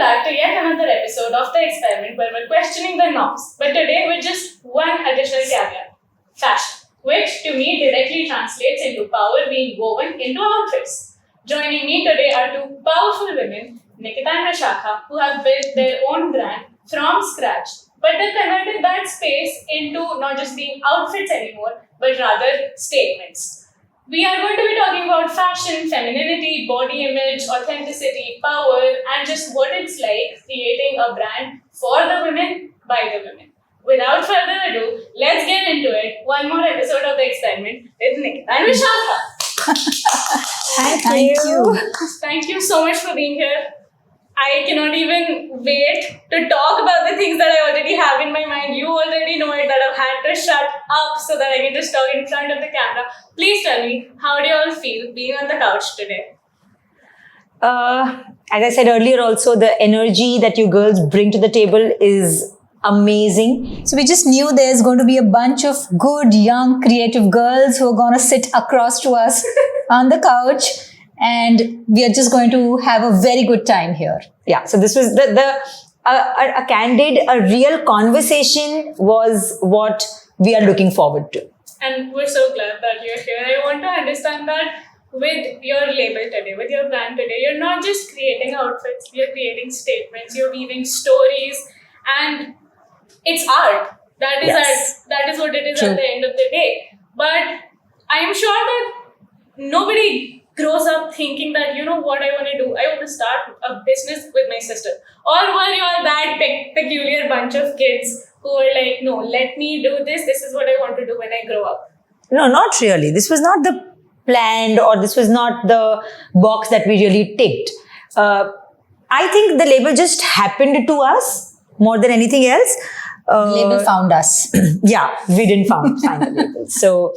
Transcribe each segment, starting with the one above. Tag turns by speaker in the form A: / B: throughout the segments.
A: back to yet another episode of The Experiment where we're questioning the norms. But today with just one additional caveat: fashion, which to me directly translates into power being woven into outfits. Joining me today are two powerful women, Nikita and Vishakha, who have built their own brand from scratch, but they converted that space into not just being outfits anymore, but rather statements. We are going to be talking about fashion, femininity, body image, authenticity, power, and just what it's like creating a brand for the women by the women. Without further ado, let's get into it. One more episode of The Experiment with Nikita and Vishakha.
B: Thank you.
A: Thank you so much for being here. I cannot even wait to talk about the things that I already have in my mind. You already know it, that I've had to shut up so that I can just talk in front of the camera. Please tell me, how do you all feel being on the couch today?
B: As I said earlier also, the energy that you girls bring to the table is amazing.
C: So we just knew there's going to be a bunch of good, young, creative girls who are going to sit across to us on the couch. And we are just going to have a very good time here.
B: Yeah, so this was a candid, a real conversation was what we are looking forward to.
A: And we're so glad that you're here. I want to understand that with your label today, with your brand today, you're not just creating outfits, you're creating statements, you're weaving stories, and it's art. That is
B: Yes.
A: art. That is what it is
B: True.
A: at the end of the day. But I am sure that nobody grows up thinking that, you know what I want to do? I want to start a business with my sister. Or were you all that peculiar bunch of kids who were like, no, let me do this. This is what I want to do when I grow up.
B: No, not really. This was not the planned, or this was not the box that we really ticked. I think the label just happened to us more than anything else.
C: Label found us.
B: Yeah, we didn't find the label. So,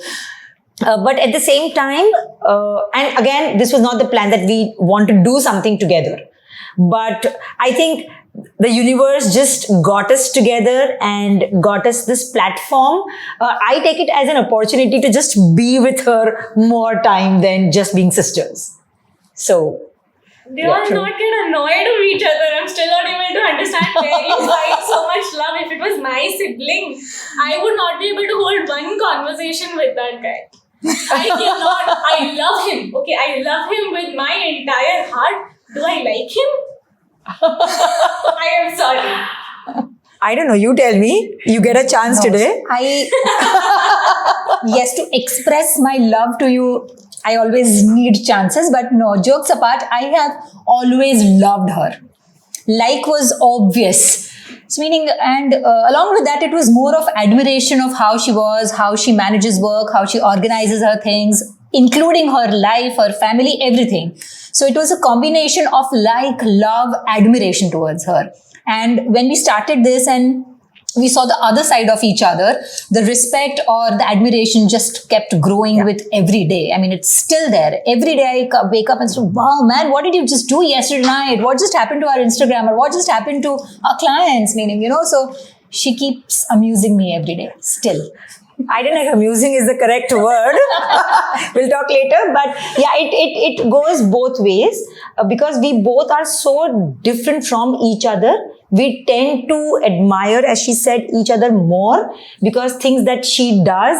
B: but at the same time, and again, this was not the plan that we want to do something together. But I think the universe just got us together and got us this platform. I take it as an opportunity to just be with her more time than just being sisters. So,
A: They all
B: true.
A: not get annoyed of each other. I'm still not able to understand where you find so much love. If it was my sibling, I would not be able to hold one conversation with that guy. I cannot. I love him. Okay, I love him with my entire heart. Do I like him? I am sorry.
B: I don't know, you tell me. You get a chance today.
C: Yes, to express my love to you, I always need chances. But no, jokes apart, I have always loved her. Like was obvious. So meaning, and along with that, it was more of admiration of how she was, how she manages work, how she organizes her things, including her life, her family, everything. So it was a combination of like, love, admiration towards her. And when we started this and we saw the other side of each other, the respect or the admiration just kept growing with every day. I mean, it's still there. Every day I wake up and say, wow, man, what did you just do yesterday night? What just happened to our Instagram? Or what just happened to our clients? Meaning, so she keeps amusing me every day, still.
B: I don't know if amusing is the correct word. We'll talk later. But yeah, it goes both ways because we both are so different from each other. We tend to admire, as she said, each other more because things that she does,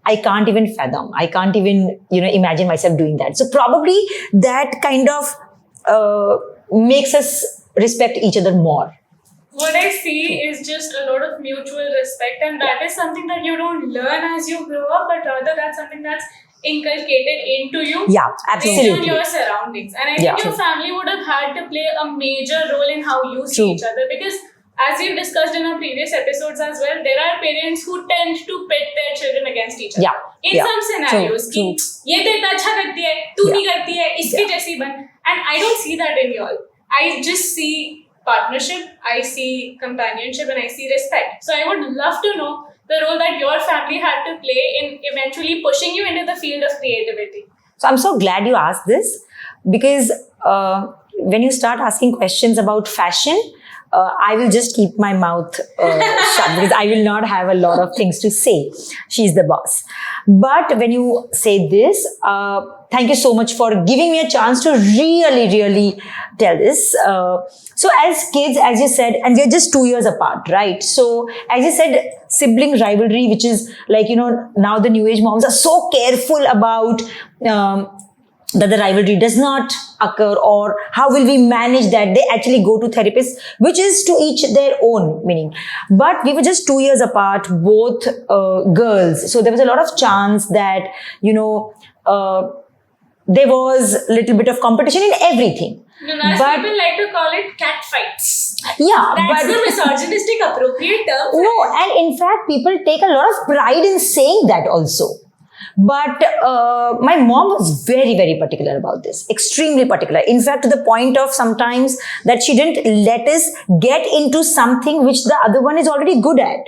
B: I can't even fathom. I can't even, imagine myself doing that. So probably that kind of makes us respect each other more.
A: What I see is just a lot of mutual respect, and that is something that you don't learn as you grow up, but rather that's something that's inculcated into you.
B: Yeah,
A: based on
B: absolutely.
A: your surroundings. And I think your family would have had to play a major role in how you see each other, because as we've discussed in our previous episodes as well, there are parents who tend to pit their children against each other. In some scenarios,
B: True.
A: ये तो इतना अच्छा करती है, तू नहीं करती है, इसके जैसी बन. And I don't see that in y'all. I just see partnership, I see companionship, and I see respect. So I would love to know the role that your family had to play in eventually pushing you into the field of creativity.
B: So I'm so glad you asked this because when you start asking questions about fashion, I will just keep my mouth shut because I will not have a lot of things to say. She's the boss. But when you say this, thank you so much for giving me a chance to really tell this. So as kids, as you said, and we're just 2 years apart, right? So as you said, sibling rivalry, which is like, now the new age moms are so careful about that the rivalry does not occur, or how will we manage that? They actually go to therapists, which is to each their own meaning. But we were just 2 years apart, both girls. So there was a lot of chance that, there was a little bit of competition in everything.
A: Nuna's
B: But-
A: people like to call it cat fights.
B: Yeah,
A: That's
B: but
A: the misogynistic appropriate term.
B: no, and in fact, people take a lot of pride in saying that also. But my mom was very particular about this, extremely particular. In fact, to the point of sometimes that she didn't let us get into something which the other one is already good at.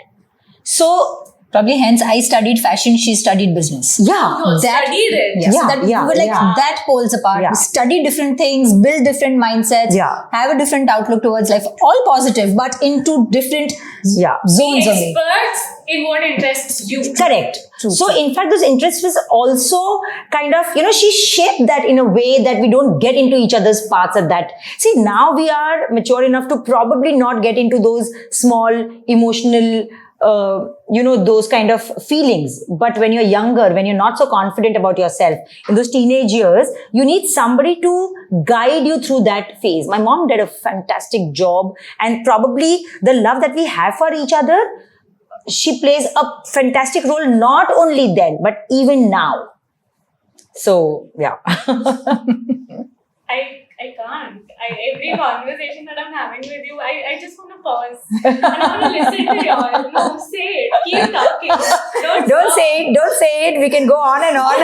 B: So,
C: Probably hence I studied fashion, she studied business.
B: yeah.
A: You studied it.
C: Yeah, so
B: Yeah,
C: that
B: yeah,
C: we were like
B: yeah.
C: that poles apart.
B: Yeah.
C: We study different things, build different mindsets,
B: Yeah.
C: have a different outlook towards life, all positive, but into different
B: Yeah.
C: zones only.
A: Experts in what interests you.
B: Correct. So, in fact, those interests was also kind of, she shaped that in a way that we don't get into each other's paths at that. See, now we are mature enough to probably not get into those small emotional, those kind of feelings. But when you're younger, when you're not so confident about yourself, in those teenage years, you need somebody to guide you through that phase. My mom did a fantastic job, and probably the love that we have for each other, she plays a fantastic role, not only then, but even now. So, yeah.
A: I can't. Every conversation that I'm having with you, I just want to pause. And I want to listen to y'all. No, say it. Keep talking.
B: Don't say it. We can go on and on.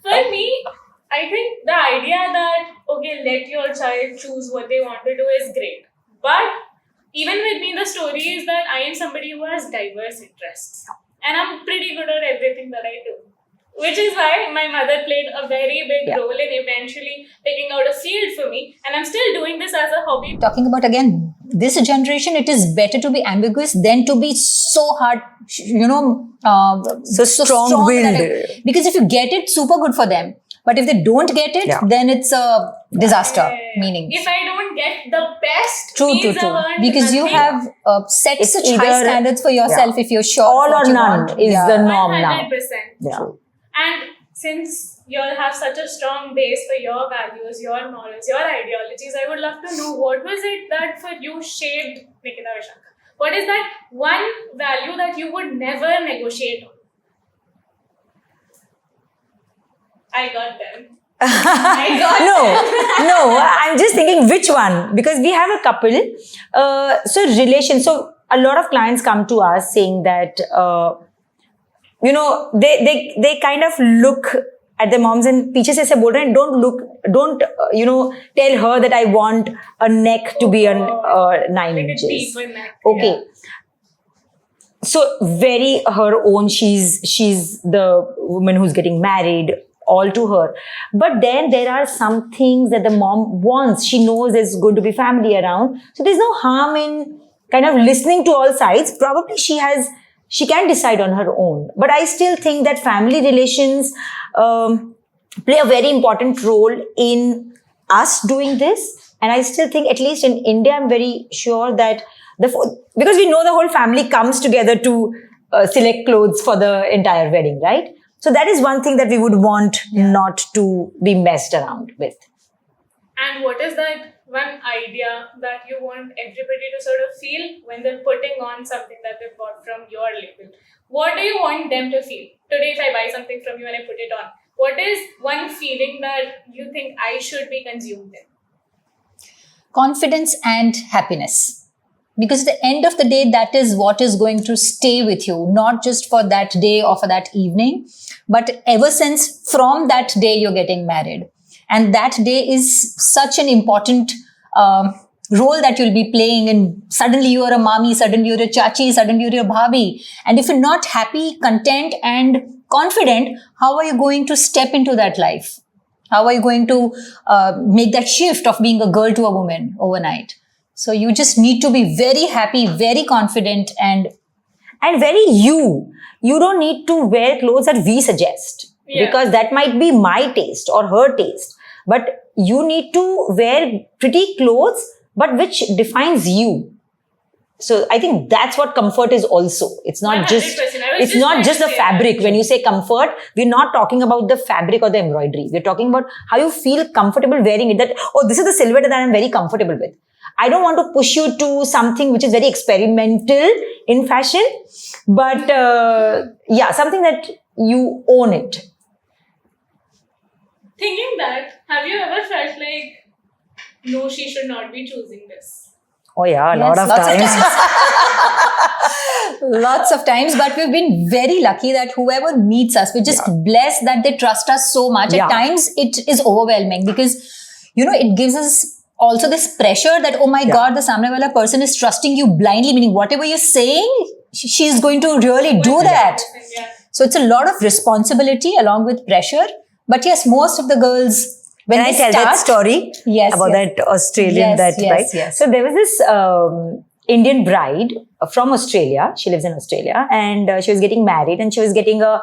A: For me, I think the idea that, okay, let your child choose what they want to do is great. But even with me, the story is that I am somebody who has diverse interests. And I'm pretty good at everything that I do. Which is why my mother played a very big
B: Yeah.
A: role in eventually picking out a field for me. And I'm still doing this as a hobby.
C: Talking about again, this generation, it is better to be ambiguous than to be so hard,
B: So strong-willed.
C: Because if you get it, super good for them. But if they don't get it,
B: Yeah.
C: then it's a disaster. Meaning.
A: If I don't get the best,
C: True.
A: means I've earned
C: Because you
A: nothing.
C: have set
B: It's
C: such high
B: either-
C: standards for yourself if you're sure.
B: All
C: what
B: or
C: you
B: none
C: want.
B: is
C: Yeah.
B: the norm now.
A: 100%.
B: Yeah.
A: And since you all have such a strong base for your values, your morals, your ideologies, I would love to know what was it that for you shaped Nikita Vishankar? What is that one value that you would never negotiate on? I got them. I got them.
B: No, I'm just thinking which one, because we have a couple. So relation. So a lot of clients come to us saying that, they kind of look at their moms and पीछे से ऐसे बोल रहे हैं, don't tell her that I want a neck to be 9
A: Like a
B: inches.
A: deeper neck.
B: Okay.
A: Yeah.
B: So very her own, she's the woman who's getting married, all to her. But then there are some things that the mom wants. She knows there's going to be family around. So there's no harm in kind of listening to all sides. Probably she can decide on her own. But I still think that family relations play a very important role in us doing this. And I still think, at least in India, I'm very sure that because we know the whole family comes together to select clothes for the entire wedding, right? So that is one thing that we would want not to be messed around with.
A: And what is that one idea that you want everybody to sort of feel when they're putting on something that they've bought from your label? What do you want them to feel? Today, if I buy something from you and I put it on, what is one feeling that you think I should be consumed in?
C: Confidence and happiness. Because at the end of the day, that is what is going to stay with you, not just for that day or for that evening, but ever since from that day you're getting married. And that day is such an important role that you'll be playing. And suddenly you're a mommy, suddenly you're a chachi, suddenly you're a bhabhi. And if you're not happy, content and confident, how are you going to step into that life? How are you going to make that shift of being a girl to a woman overnight? So you just need to be very happy, very confident, and
B: very you. You don't need to wear clothes that we suggest because that might be my taste or her taste. But you need to wear pretty clothes, but which defines you. So I think that's what comfort is also. It's not
A: 100%.
B: just,
A: I was
B: it's
A: just
B: not
A: going
B: just
A: to
B: the
A: say
B: fabric.
A: that.
B: When you say comfort, we're not talking about the fabric or the embroidery. We're talking about how you feel comfortable wearing it. That, oh, this is the silhouette that I'm very comfortable with. I don't want to push you to something which is very experimental in fashion, but yeah, something that you own it.
A: Thinking that, have you ever felt like, no, she should not be choosing this?
B: Oh yeah, a
C: Yes,
B: lot of
C: lots of
B: times.
C: lots of times, but we've been very lucky that whoever meets us, we're just blessed that they trust us so much.
B: Yeah.
C: At times, it is overwhelming because, it gives us also this pressure that, oh my God, the Samne wala person is trusting you blindly, meaning whatever you're saying, she's going to really do that.
A: Yeah.
C: So it's a lot of responsibility along with pressure. But yes, most of the girls, when
B: Can I
C: they
B: tell
C: start,
B: that story
C: Yes,
B: about
C: yes.
B: that Australian,
C: Yes, yes,
B: right?
C: yes.
B: So there was this Indian bride from Australia. She lives in Australia, and she was getting married, and she was getting her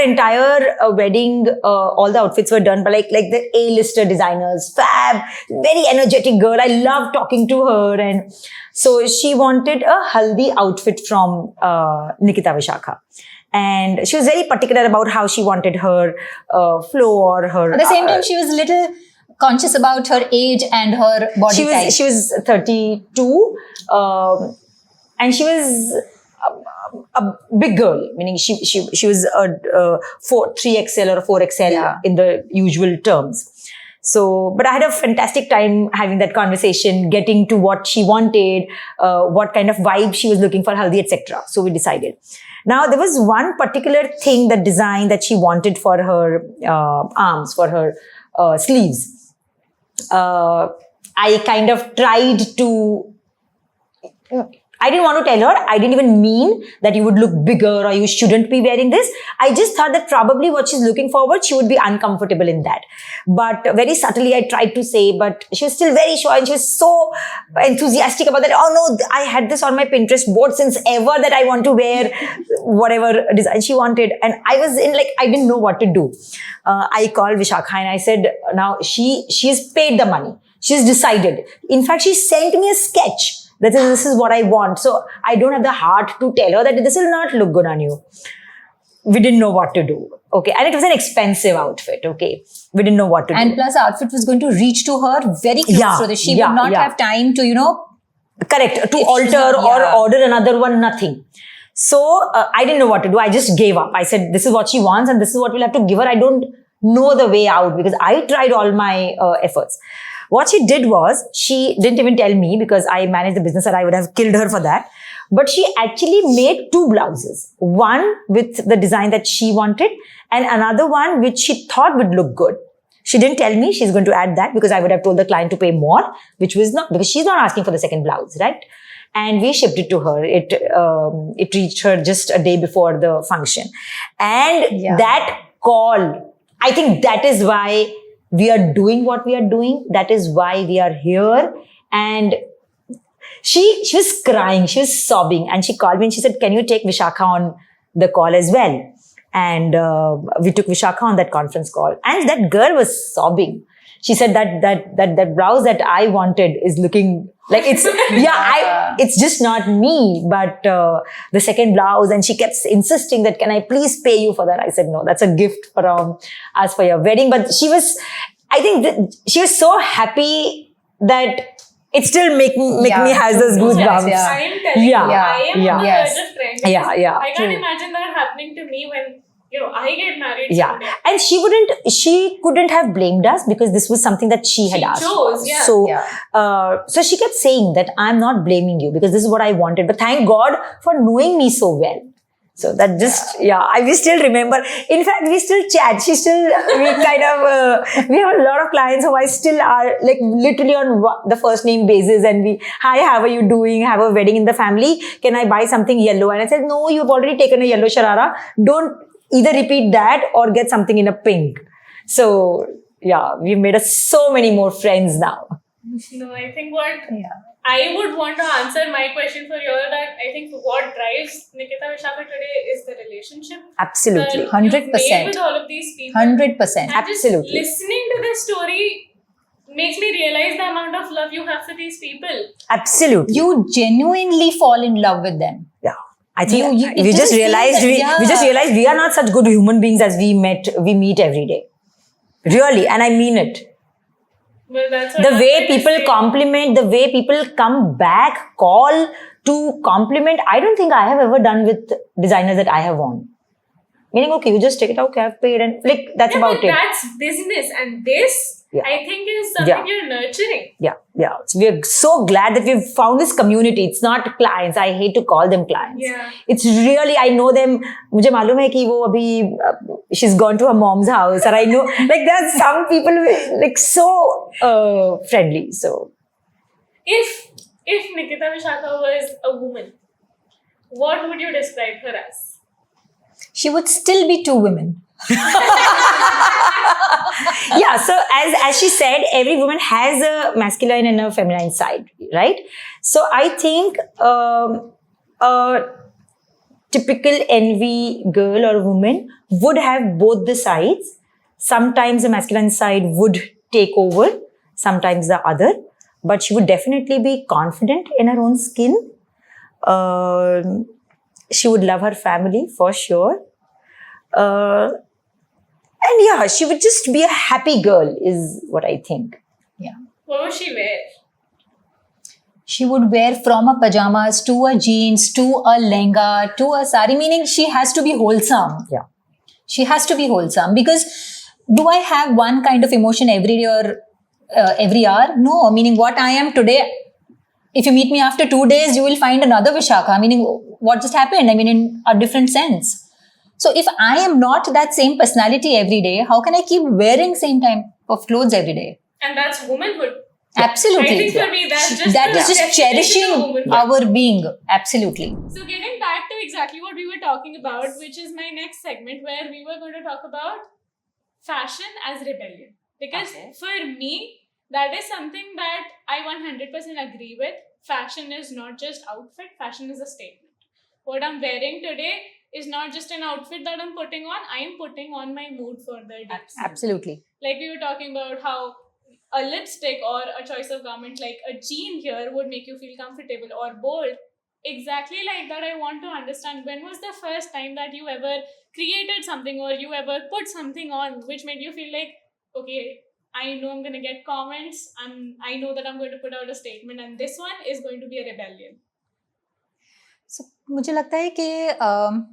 B: entire wedding. All the outfits were done by like the A-lister designers, fab, very energetic girl. I love talking to her, and so she wanted a haldi outfit from Nikita Vishakha. And she was very particular about how she wanted her floor, her...
C: at the same time, she was a little conscious about her age and her body type.
B: She was 32, and she was a big girl, meaning she was a 3XL or a 4XL in the usual terms. So, but I had a fantastic time having that conversation, getting to what she wanted, what kind of vibe she was looking for haldi, etc. So we decided. Now, there was one particular thing, the design that she wanted for her arms, for her sleeves. I kind of tried to... I didn't want to tell her. I didn't even mean that you would look bigger or you shouldn't be wearing this. I just thought that probably what she's looking forward, she would be uncomfortable in that. But very subtly, I tried to say, but she was still very sure, and she was so enthusiastic about that. Oh no, I had this on my Pinterest board since ever that I want to wear whatever design she wanted. And I was in I didn't know what to do. I called Vishakha and I said, now she's paid the money. She's decided. In fact, she sent me a sketch. This is what I want. So I don't have the heart to tell her that this will not look good on you. We didn't know what to do. Okay. And it was an expensive outfit. Okay. We didn't know what to do.
C: And plus, the outfit was going to reach to her very close so that she would not have time to,
B: Correct. To alter or order another one, nothing. So I didn't know what to do. I just gave up. I said, this is what she wants and this is what we'll have to give her. I don't know the way out because I tried all my efforts. What she did was, she didn't even tell me because I managed the business and I would have killed her for that. But she actually made 2 blouses. One with the design that she wanted and another one which she thought would look good. She didn't tell me she's going to add that because I would have told the client to pay more, which was not, because she's not asking for the second blouse, right? And we shipped it to her. It reached her just a day before the function. And that call, I think that is why we are doing what we are doing. That is why we are here. And she was crying, she was sobbing, and she called me and she said, can you take Vishakha on the call as well? And we took Vishakha on that conference call. And that girl was sobbing. She said that blouse that I wanted is looking like it's, it's just not me, but the second blouse. And she kept insisting that, can I please pay you for that? I said, no, that's a gift from us for your wedding. But she was, I think she was so happy that it still make me has those goosebumps.
A: I am telling you, I am on the verge of crying. I can't
B: True.
A: imagine that happening to me when I get married. Someday.
B: And she couldn't have blamed us because this was something that she had asked.
A: Chose,
B: So she kept saying that I'm not blaming you because this is what I wanted. But thank God for knowing me so well. So that just, we still remember. In fact, we still chat. We have a lot of clients who I still are like literally on the first name basis. And hi, how are you doing? Have a wedding in the family. Can I buy something yellow? And I said, no, you've already taken a yellow sharara. Don't either repeat that or get something in a pink. So we've made so many more friends now.
A: No, I think what
C: Yeah.
A: I would want to answer my question for you all, that I think what drives Nikita Vishaka today is the relationship
B: Absolutely.
A: that
C: 100%.
A: you've made with all of these people.
C: 100%.
A: And
B: Absolutely.
A: just listening to this story makes me realize the amount of love you have for these people.
B: Absolutely.
C: You genuinely fall in love with them.
B: Yeah. I think
C: it
B: we just
C: doesn't seem
B: realized
C: that-
B: we just realized we are not such good human beings as we meet every day. Really, and I mean it.
A: Well, that's what
B: The
A: I'm
B: way
A: trying to
B: people
A: say.
B: compliment, the way people come back, call to compliment, I don't think I have ever done with designers that I have worn. Meaning, okay, you just take it out, okay, I've paid, and like that's
A: Yeah,
B: about
A: but
B: it.
A: that's business, and this
B: Yeah.
A: I think is something
B: Yeah.
A: you're nurturing.
B: Yeah. So we are so glad that we've found this community. It's not clients. I hate to call them clients.
A: Yeah.
B: It's really, I know them. मुझे मालूम है कि वो अभी she's gone to her mom's house, and I know like there are some people like so friendly. So
A: If Nikita Vishaka was a woman, what would you describe her as?
C: She would still be two women.
B: yeah. So as she said, every woman has a masculine and a feminine side, right? So I think a typical envy girl or woman would have both the sides. Sometimes the masculine side would take over, sometimes the other, but she would definitely be confident in her own skin. She would love her family for sure. And yeah, she would just be a happy girl, is what I think.
C: Yeah.
A: What would she wear?
C: She would wear from a pajamas to a jeans to a lehenga to a sari, meaning she has to be wholesome.
B: Yeah.
C: She has to be wholesome, because do I have one kind of emotion every day or every hour? No, meaning what I am today, if you meet me after 2 days, you will find another Vishaka, meaning what just happened, I mean in a different sense. So if I am not that same personality every day, how can I keep wearing same type of clothes every day?
A: And that's womanhood.
C: Absolutely.
A: I think for me that's just
C: that
A: the
C: is just
A: definition of
C: cherishing
A: womanhood.
C: our being. Absolutely.
A: So getting back to exactly what we were talking about, which is my next segment, where we were going to talk about fashion as rebellion. Because for me, that is something that I 100% agree with. Fashion is not just outfit, fashion is a statement. What I'm wearing today is not just an outfit that I'm putting on, I am putting on my mood for the day.
C: Absolutely.
A: Like we were talking about how a lipstick or a choice of garment like a jean here would make you feel comfortable or bold. Exactly like that, I want to understand, when was the first time that you ever created something or you ever put something on which made you feel like, okay, I know I'm going to get comments, I know that I'm going to put out a statement, and this one is going to be a rebellion.
C: So मुझे लगता है कि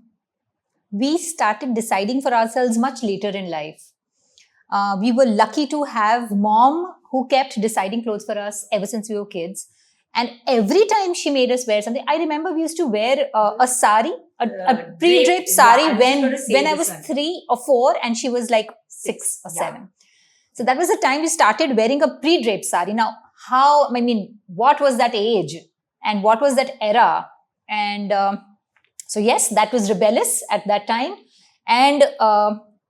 C: we started deciding for ourselves much later in life. We were lucky to have mom who kept deciding clothes for us ever since we were kids. And every time she made us wear something, I remember we used to wear a sari, a pre-draped sari when I was 3 or 4 and she was like 6 or 7. So that was the time we started wearing a pre-draped sari. Now, what was that age and what was that era? And so yes, that was rebellious at that time. And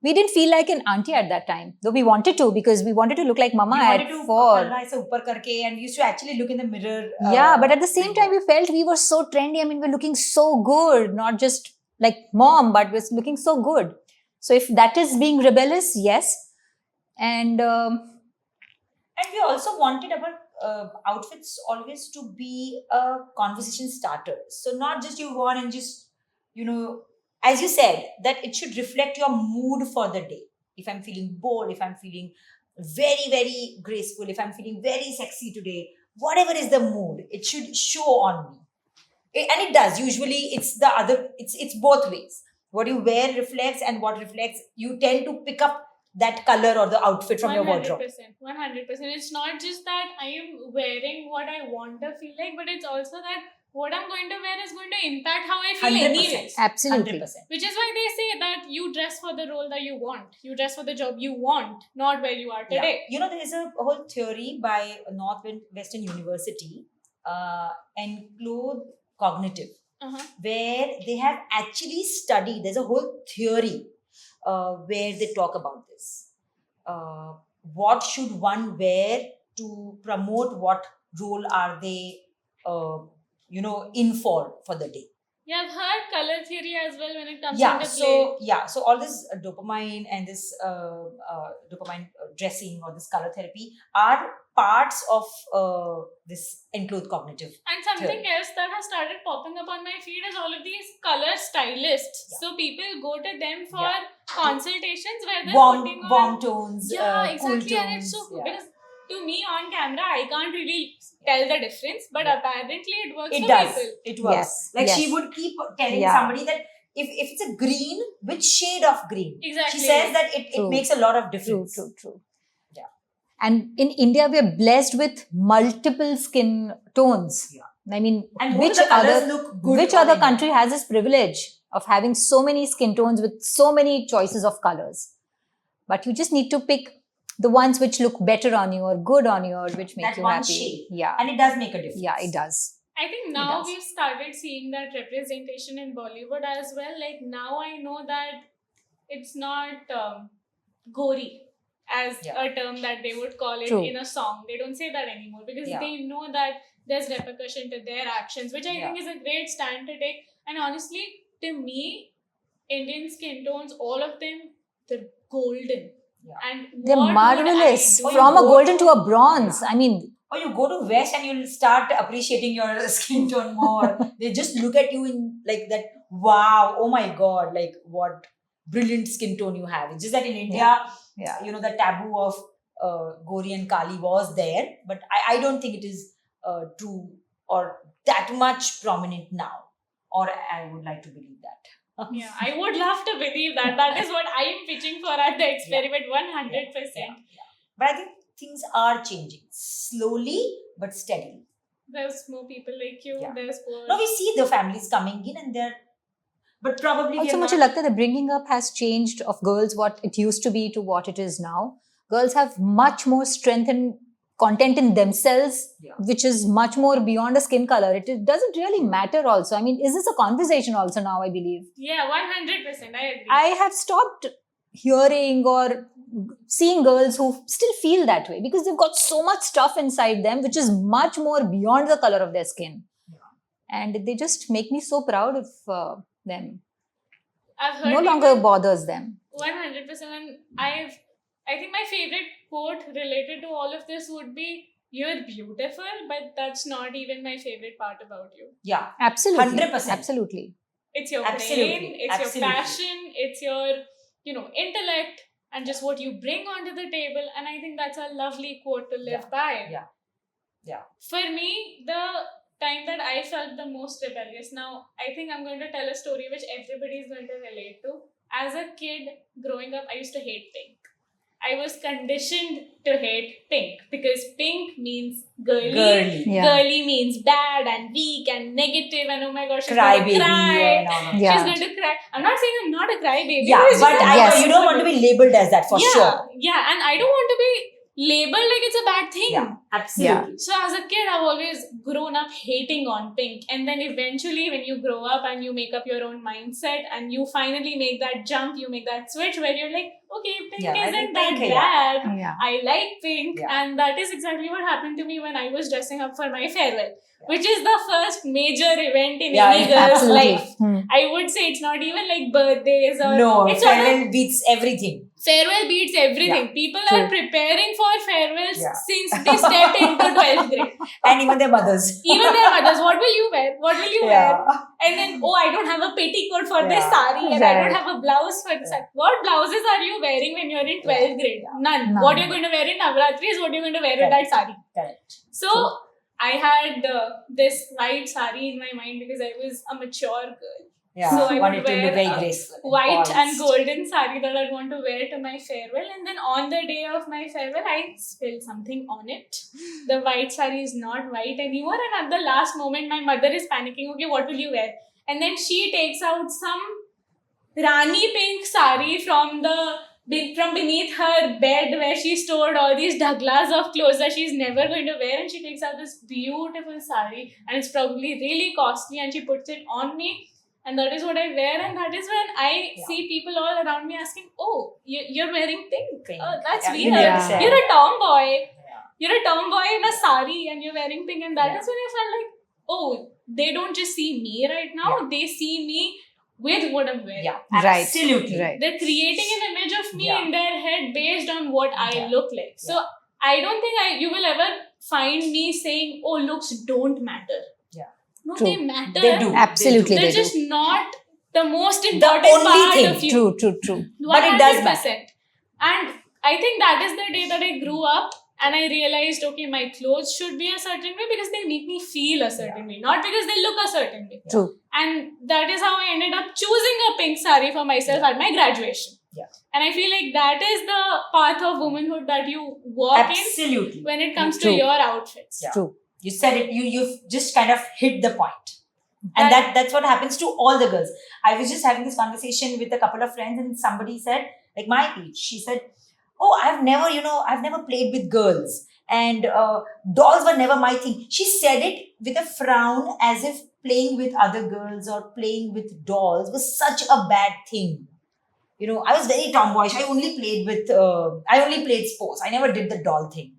C: we didn't feel like an auntie at that time, though we wanted to, because we wanted to look like mama at 4.
B: And we used to actually look in the mirror.
C: Yeah, but at the same time, we felt we were so trendy. I mean, we're looking so good, not just like mom, but we're looking so good. So if that is being rebellious, yes. And
B: we also wanted our outfits always to be a conversation starter. So not just you want and just, as you said, that it should reflect your mood for the day. If I'm feeling bold, if I'm feeling very, very graceful, if I'm feeling very sexy today, whatever is the mood, it should show on me. And it does. Usually it's it's both ways. What you wear reflects, and what reflects, you tend to pick up that color or the outfit from your wardrobe.
A: 100%. It's not just that I am wearing what I want to feel like, but it's also that what I'm going to wear is going to impact how I feel
B: 100%.
A: anyways.
C: Absolutely.
B: 100%.
A: Which is why they say that you dress for the role that you want. You dress for the job you want, not where you are today.
B: Yeah. There is a whole theory by Northwestern University, Enclosed Cognitive, where they have actually studied, there's a whole theory where they talk about this. What should one wear to promote what role are they, in for the day.
A: Yeah, I've heard color theory as well when it comes
B: Yeah,
A: into play.
B: so all this dopamine and this dopamine dressing or this color therapy are parts of this enclosed cognitive.
A: And something
B: Theory.
A: else that has started popping up on my feed is all of these color stylists.
B: Yeah.
A: So people go to them for
B: Yeah.
A: consultations where they're putting
B: warm
A: on.
B: tones,
A: Yeah,
B: cool
A: exactly. And it's
B: tones.
A: so
B: Yeah.
A: because to me on camera I can't really tell the difference, but
B: Yeah.
A: apparently it works
B: It
A: for
B: does.
A: people.
B: It works.
C: Yes,
B: Like she
C: yes.
B: would keep telling
C: Yeah.
B: somebody that if it's a green, which shade of green?
A: Exactly.
B: She says that it
C: True.
B: makes a lot of
C: True,
B: difference.
C: true.
B: Yeah.
C: And in India, we are blessed with multiple skin tones.
B: Yeah.
C: I mean,
B: And
C: which
B: the colors
C: other
B: look good
C: which
B: on
C: other
B: India.
C: country has this privilege of having so many skin tones with so many choices of colors? But you just need to pick the ones which look better on you or good on you or which make
B: That
C: you
B: one
C: happy.
B: shade.
C: Yeah.
B: And it does make a difference.
C: Yeah, it does.
A: I think now
C: does.
A: we've started seeing that representation in Bollywood as well. Like now I know that it's not gory as
B: Yeah.
A: a term that they would call it
C: True.
A: in a song. They don't say that anymore because
B: Yeah.
A: they know that there's repercussion to their actions, which I
B: Yeah.
A: think is a great stand to take. And honestly, to me, Indian skin tones, all of them, they're golden.
B: Yeah.
A: And
C: They're
A: what would
C: marvelous.
A: I do?
C: From a
B: go
C: golden
B: to-
C: to a bronze.
B: Yeah.
C: I mean,
B: Or you go to West and you'll start appreciating your skin tone more. They just look at you in like that, wow, oh my God, like what brilliant skin tone you have. It's just that in India,
C: yeah.
B: the taboo of Gori and Kali was there, but I don't think it is true or that much prominent now. Or I would like to believe that.
A: Yeah, I would love to believe that. That is what I am pitching for at the experiment 100%.
B: Yeah. But I think things are changing slowly but steadily.
A: There's more people like you.
B: Yeah.
A: There's more.
B: Now we see the families coming in and they're, but probably
C: Also,
B: we are
C: मुझे
B: not,
C: लगता है the bringing up has changed of girls what it used to be to what it is now. Girls have much more strength and content in themselves,
B: Yeah.
C: which is much more beyond a skin color. It doesn't really matter also. I mean, is this a conversation also now, I believe?
A: Yeah, 100%. I agree.
C: I have stopped hearing or seeing girls who still feel that way because they've got so much stuff inside them, which is much more beyond the color of their skin. And they just make me so proud of them.
A: I've heard
C: No longer bothers them.
A: 100%. And I think my favorite quote related to all of this would be, "You're beautiful, but that's not even my favorite part about you."
B: yeah,
C: Absolutely.
B: 100%.
C: Absolutely.
A: It's your
B: Absolutely.
A: brain, it's
B: Absolutely.
A: your passion, it's your, intellect, and just what you bring onto the table. And I think that's a lovely quote to live by.
B: Yeah.
A: For me, the time that I felt the most rebellious, now I think I'm going to tell a story which everybody is going to relate to. As a kid growing up, I used to hate pink. I was conditioned to hate pink because pink means girly.
B: Girly.
C: Yeah.
A: Girly means bad and weak and negative and oh my gosh, she's
B: Cry
A: going
B: baby
A: to cry.
B: and all of
C: Yeah.
A: She's going to cry. I'm not saying I'm not a crybaby.
B: Yeah,
A: it's just
B: but
A: that
C: Yes.
B: you don't want to be labeled as that for sure.
A: Yeah, and I don't want to be labeled like it's a bad thing.
B: Yeah, absolutely.
A: So as a kid, I've always grown up hating on pink. And then eventually when you grow up and you make up your own mindset and you finally make that jump, you make that switch where you're like, okay, pink
B: Yeah, I
A: isn't
B: like
A: that
B: pink,
A: bad.
C: Yeah.
A: I like pink.
B: Yeah.
A: And that is exactly what happened to me when I was dressing up for my farewell, which is the first major event in any girl's
C: Absolutely.
A: life. I would say it's not even like birthdays or
B: No,
A: it's sort of
B: farewell beats everything.
A: farewell beats everything.
B: Yeah,
A: People
C: true.
A: are preparing for farewells
B: Yeah.
A: since they stepped into 12th grade.
B: And even their mothers.
A: Even their mothers, what will you wear? What will you
B: Yeah.
A: wear? And then, oh, I don't have a petticoat for this
B: Yeah.
A: sari and I
C: Right.
A: don't have a blouse for this. What blouses are you wearing when you're in 12th grade? None.
C: None.
A: What you're going to wear in Navratri is what you're going to wear with that sari.
B: Correct.
A: So, I had this white sari in my mind because I was a mature girl.
B: Yeah,
A: So I
B: wanted
A: would
B: to
A: wear
B: look very
A: a
B: graceful.
A: White
B: poised.
A: and golden sari that I'd want to wear to my farewell, and then on the day of my farewell, I spilled something on it. The white sari is not white anymore, and at the last moment, my mother is panicking. Okay, what will you wear? And then she takes out some Rani pink sari from beneath her bed where she stored all these dhaglas of clothes that she's never going to wear, and she takes out this beautiful sari, and it's probably really costly, and she puts it on me. And that is what I wear, and that is when I see people all around me asking, "Oh, you're wearing pink.
B: Pink.
A: Oh, that's
B: Yeah,
A: weird.
B: 100%.
A: You're a tomboy. you're a tomboy in a sari and you're wearing pink, and that is when I felt like, oh, they don't just see me right now, they see me with what I'm wearing.
B: Yeah,
C: Right.
B: absolutely.
C: Right.
A: They're creating an image of me
B: Yeah.
A: in their head based on what I
B: Yeah.
A: look like. So I don't think you will ever find me saying, oh, looks don't matter.
B: Yeah.
A: No,
C: True.
A: they matter.
B: They do.
C: Absolutely,
A: They're
C: they do.
A: just not the most important
B: only
A: part
B: thing.
A: of you.
C: True.
B: But it does
A: 100%. And I think that is the day that I grew up and I realized, okay, my clothes should be a certain way because they make me feel a certain way, not because they look a certain way.
C: True.
A: And that is how I ended up choosing a pink sari for myself at my graduation.
B: Yeah.
A: And I feel like that is the path of womanhood that you walk
B: Absolutely.
A: in when it comes
C: True.
A: to your outfits.
B: Yeah.
C: True.
B: You said it. You've just kind of hit the point. And that's what happens to all the girls. I was just having this conversation with a couple of friends, and somebody said, like my age, she said, oh, I've never played with girls, and dolls were never my thing. She said it with a frown, as if playing with other girls or playing with dolls was such a bad thing. I was very tomboyish. I only played sports. I never did the doll thing.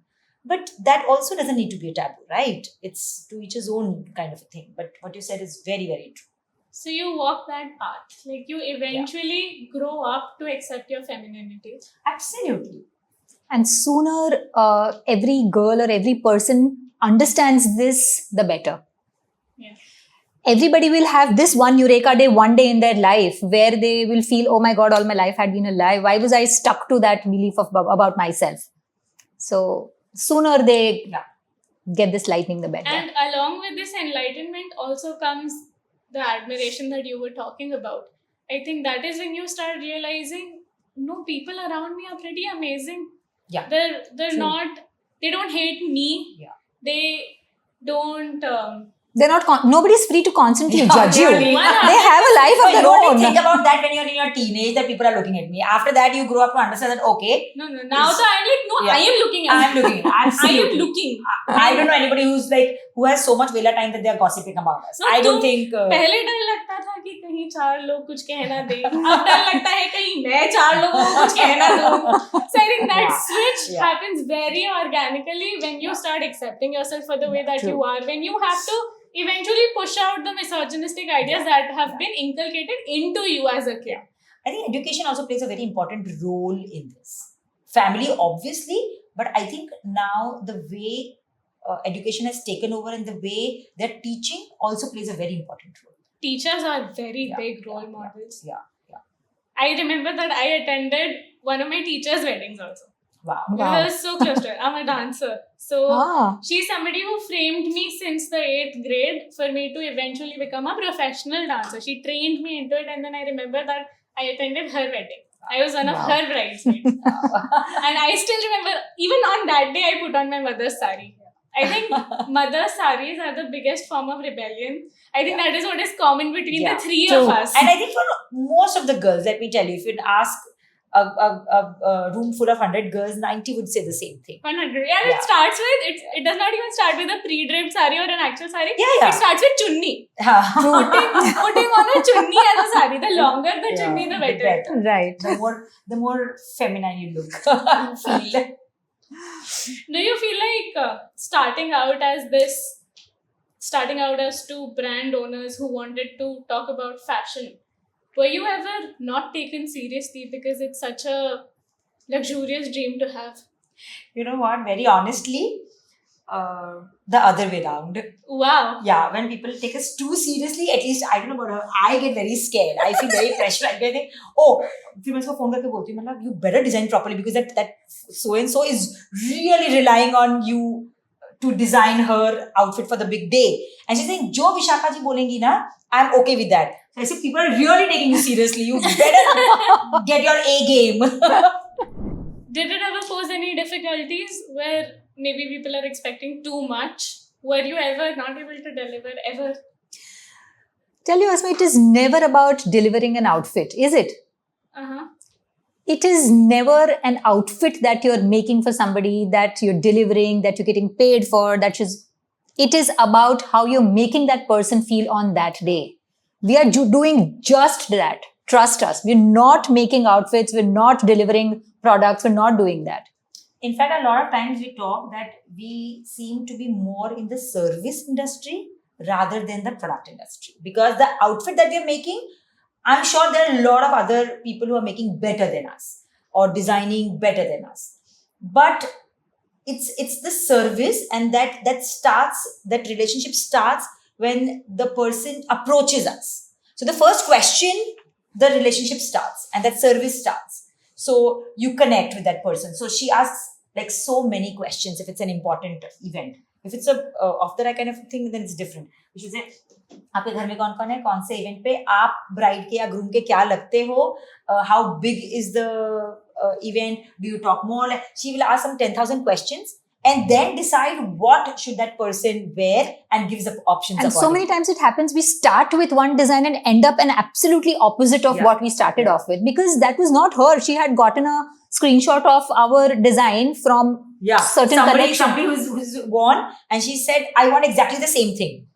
B: But that also doesn't need to be a taboo, right? It's to each his own kind of a thing. But what you said is very, very true.
A: So you walk that path. Like you eventually grow up to accept your femininity.
B: Absolutely.
C: And sooner every girl or every person understands this, the better.
A: Yeah.
C: Everybody will have this one Eureka day one day in their life where they will feel, oh my God, all my life had been a lie. Why was I stuck to that belief about myself? So sooner they get this lightning, the better.
A: And along with this enlightenment also comes the admiration that you were talking about. I think that is when you start realizing, no, people around me are pretty amazing.
B: Yeah.
A: They're
B: True.
A: not, they don't hate me.
B: Yeah.
A: They don't
C: They're not. Nobody's free to constantly
B: Yeah,
C: judge you.
B: really.
C: They have a life of
B: But
C: their
B: you only
C: own.
B: think about that when you're in your teenage, that people are looking at me. After that, you grow up to understand that, okay,
A: no. Now so I'm like, no,
B: Yeah.
A: I am looking at
B: I'm looking.
A: I am
B: Absolutely.
A: looking.
B: I don't know anybody who has so much vela time that they are gossiping about us.
A: No,
B: I don't
A: तुम
B: think.
A: पहले डर लगता था कि कहीं चार लोग कुछ कहना दे, अब डर लगता है कहीं मैं चार लोगों को कुछ कहना दूं. So I think that
B: Yeah.
A: switch
B: Yeah.
A: happens very organically when you start accepting yourself for the way that you are. When you have to eventually push out the misogynistic ideas that have been inculcated into you as a kid.
B: I think education also plays a very important role in this. Family, obviously, but I think now the way education has taken over and the way they're teaching also plays a very important role.
A: Teachers are very
B: Yeah.
A: big role models.
B: Yeah.
A: I remember that I attended one of my teacher's weddings also.
B: Wow.
C: Wow.
A: I was so close to her. I'm a dancer. So
C: Ah.
A: she's somebody who framed me since the 8th grade for me to eventually become a professional dancer. She trained me into it, and then I remember that I attended her wedding. I was one of
C: Wow.
A: her bridesmaids. And I still remember, even on that day, I put on my mother's sari. I think mother's saris are the biggest form of rebellion. I think that is what is common between
B: Yeah,
A: the three
C: true.
A: of us.
B: And I think for most of the girls, let me tell you, if you'd ask a room full of 100 girls, 90 would say the same thing.
A: 100. And
B: Yeah.
A: it starts with, it does not even start with a pre-draped sari or an actual sari.
B: Yeah.
A: It starts with chunni. Putting on a chunni as a sari. The longer the
B: Yeah,
A: chunni, the
B: the
A: better.
B: better.
C: Right.
B: the more feminine you look. Feel.
A: Do you feel like starting out as two brand owners who wanted to talk about fashion, were you ever not taken seriously because it's such a luxurious dream to have?
B: You know what? Very honestly, the other way around.
A: Wow.
B: Yeah, when people take us too seriously, at least I don't know about her, I get very scared. I feel very pressurized. I think, oh, फिर मैं उसको phone करके बोलती हूँ, मतलब you better design properly because that so and so is really relying on you to design her outfit for the big day. And she's saying, जो विशाखा जी बोलेंगी ना, I'm okay with that. So I say, people are really taking you seriously. You better get your A game.
A: Did it ever pose any difficulties where maybe people are expecting too much? Were you ever not able to deliver ever?
C: Tell you, Asma, it is never about delivering an outfit, is it?
A: Uh-huh.
C: It is never an outfit that you're making for somebody, that you're delivering, that you're getting paid for. It is about how you're making that person feel on that day. We are doing just that. Trust us. We're not making outfits. We're not delivering products. We're not doing that.
B: In fact, a lot of times we talk that we seem to be more in the service industry rather than the product industry, because the outfit that we are making, I'm sure there are a lot of other people who are making better than us or designing better than us. But it's the service, and that relationship starts when the person approaches us. So the first question, the relationship starts and that service starts. So you connect with that person. So she asks like so many questions if it's an important event. If it's a off the rack kind of thing, then it's different. She say, आपके घर में कौन कौन है, कौन से event पे आप ब्राइड के या ग्रूम के क्या लगते हो, how big is the event, do you talk more, like, she will ask some 10,000 questions and then decide what should that person wear and gives up options.
C: And so many times it happens, we start with one design and end up an absolutely opposite of what we started off with, because that was not her. She had gotten a screenshot of our design from certain collection.
B: Somebody who's worn, and she said, I want exactly the same thing.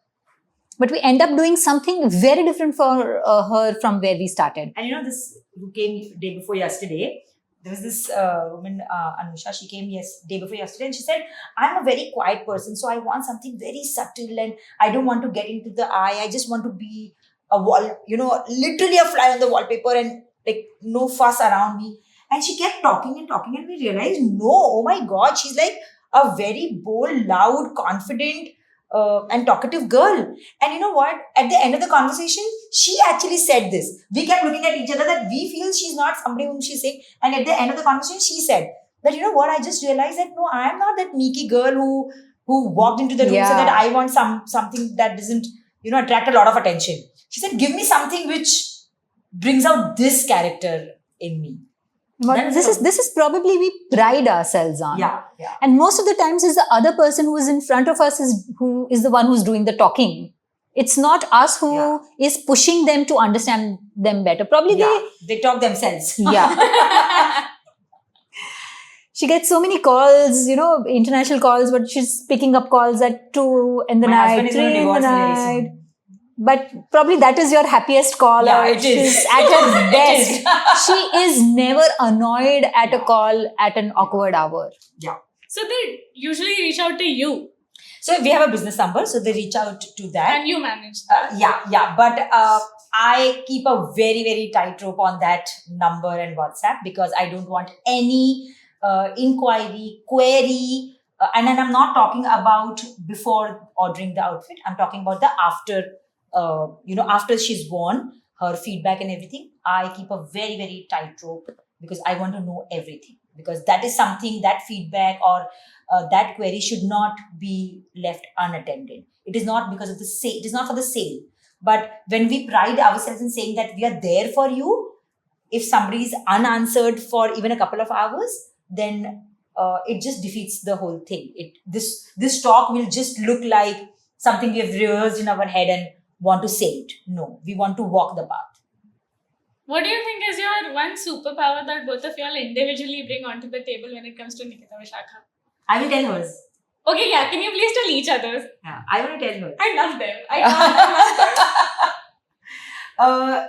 C: But we end up doing something very different for her from where we started.
B: And you know, this who came day before yesterday, there was this woman, Anusha, she came day before yesterday, and she said, I'm a very quiet person, so I want something very subtle and I don't want to get into the eye. I just want to be a wall, literally a fly on the wallpaper and like no fuss around me. And she kept talking and we realized, no, oh my God, she's like a very bold, loud, confident, and talkative girl. And you know what? At the end of the conversation, she actually said this. We kept looking at each other that we feel she's not somebody whom she's saying. And at the end of the conversation, she said that, you know what? I just realized that no, I am not that meeky girl who walked into the room so that I want something that doesn't, attract a lot of attention. She said, give me something which brings out this character in me.
C: But this is probably we pride ourselves on.
B: Yeah.
C: And most of the times is the other person who is in front of us who is the one who's doing the talking. It's not us who is pushing them to understand them better. Probably
B: they talk themselves.
C: Yeah. She gets so many calls, international calls, but she's picking up calls at 2 in the night, 3 in the night. But probably that is your happiest call.
B: Yeah, it is.
C: She's at her best. She is never annoyed at a call at an awkward hour.
B: Yeah.
A: So they usually reach out to you.
B: So we have a business number, so they reach out to that.
A: And you manage that.
B: Yeah. But I keep a very, very tight rope on that number and WhatsApp, because I don't want any inquiry, query. And then I'm not talking about before ordering the outfit. I'm talking about the after. After she's worn, her feedback and everything, I keep a very, very tight rope, because I want to know everything. Because that is something, that feedback or that query should not be left unattended. It is not because of the sale. It is not for the sale. But when we pride ourselves in saying that we are there for you, if somebody is unanswered for even a couple of hours, then it just defeats the whole thing. This talk will just look like something we have rehearsed in our head and want to say it. No, we want to walk the path.
A: What do you think is your one superpower that both of y'all individually bring onto the table when it comes to Nikita Vishakha?
B: I will tell hers.
A: Okay, can you please tell each other's?
B: Yeah, I want to tell hers.
A: I love them. I love them.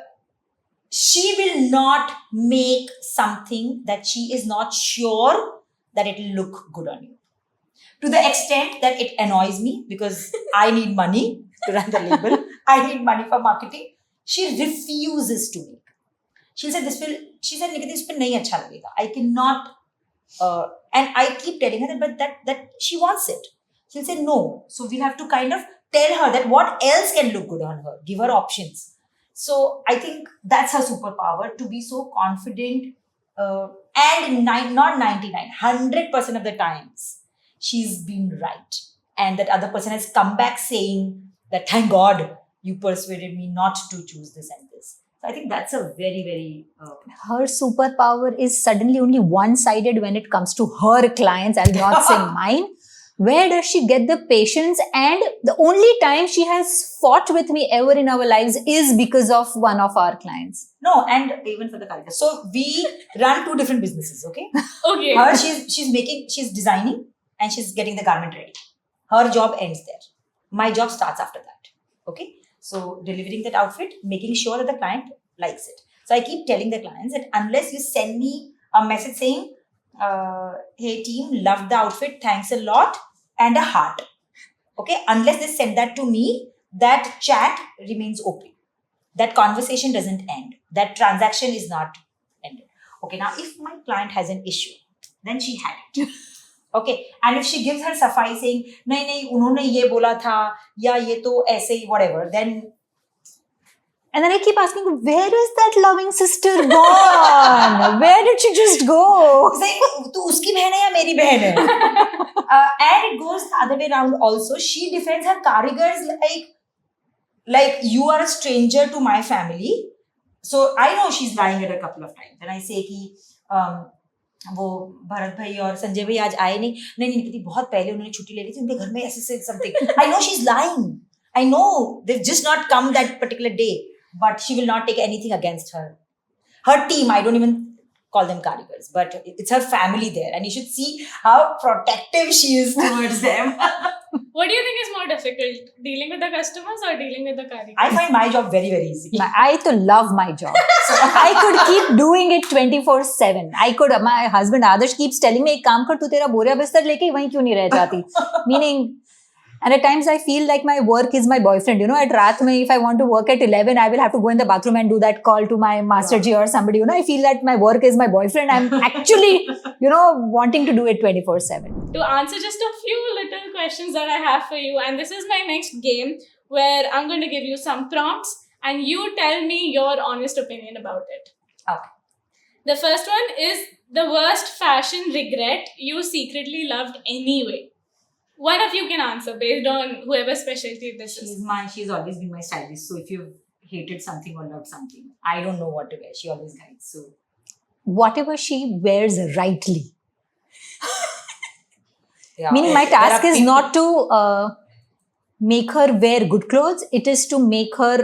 B: She will not make something that she is not sure that it will look good on you. To the extent that it annoys me, because I need money to run the label. I need money for marketing. She refuses to make. She said, Nikita, this will nahi acha lagega. I cannot, and I keep telling her that she wants it. She'll say no. So we'll have to kind of tell her that what else can look good on her. Give her options. So I think that's her superpower, to be so confident, and not 99, 100% of the times she's been right. And that other person has come back saying that, thank God you persuaded me not to choose this and this. So I think that's a very, very...
C: Her superpower is suddenly only one-sided when it comes to her clients. I'll not say mine. Where does she get the patience? And the only time she has fought with me ever in our lives is because of one of our clients.
B: No, and even for the culture. So we run two different businesses, okay?
A: Okay.
B: Her, she's designing and she's getting the garment ready. Her job ends there. My job starts after that. Okay? So delivering that outfit, making sure that the client likes it. So I keep telling the clients that unless you send me a message saying, hey team, loved the outfit, thanks a lot, and a heart. Okay, unless they send that to me, that chat remains open. That conversation doesn't end. That transaction is not ended. Okay, now if my client has an issue, then she had it. Okay, and if she gives her safai saying, नहीं नहीं उन्होंने ये बोला था या ये तो ऐसे ही whatever, then
C: And then I keep asking, where is that loving sister gone? Where did she just go?
B: तू उसकी बहन है या मेरी बहन है? And it goes the other way around also. She defends her karigars like you are a stranger to my family. So I know she's lying at a couple of times. And I say कि वो भरत भाई और संजय भाई आज आए नहीं नहीं निकिति बहुत पहले उन्होंने छुट्टी ले ली थी उनके घर में ऐसे something. I know she's lying. I know they've just not come that particular day. But she will not take anything against her. Her team, I don't even call them carigars, but it's her family there. And you should see how protective she is towards them.
A: What do you think is more difficult, dealing with the customers or dealing with the carrier?
B: I find my job very, very easy.
C: I to love my job. So I could keep doing it 24/7. My husband Adarsh keeps telling me, एक काम कर तू तेरा बोरिया बिस्तर लेके वहीं क्यों नहीं रह जाती? Meaning, and at times I feel like my work is my boyfriend. You know, at raat mein, if I want to work at 11, I will have to go in the bathroom and do that call to my master G or somebody. You know, I feel that my work is my boyfriend. I'm actually, wanting to do it 24/7.
A: To answer just a few little questions that I have for you, and this is my next game where I'm going to give you some prompts and you tell me your honest opinion about it.
B: Okay.
A: The first one is the worst fashion regret you secretly loved anyway. One of you can answer based on whoever's specialty this is.
B: She's always been my stylist. So if you've hated something or loved something, I don't know what to wear. She always guides. So
C: Whatever she wears rightly.
B: yeah,
C: Meaning my
B: there
C: task
B: are
C: is
B: people-
C: not to make her wear good clothes. It is to make her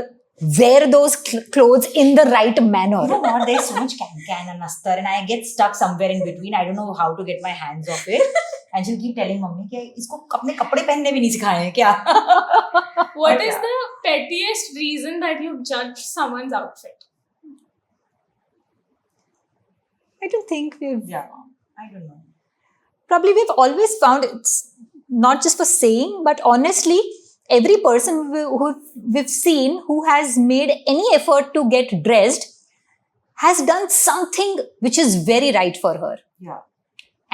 C: wear those clothes in the right manner.
B: You know what? There's so much can and astar, and I get stuck somewhere in between. I don't know how to get my hands off it. And she'll keep telling mummy कि इसको अपने कपड़े पहनने भी नहीं सिखाए हैं क्या?
A: What is the pettiest reason that you judge someone's outfit?
C: I don't think we've
B: Yeah, I don't know.
C: probably we've always found it's not just for saying, but honestly, every person who we've seen who has made any effort to get dressed has done something which is very right for her.
B: Yeah.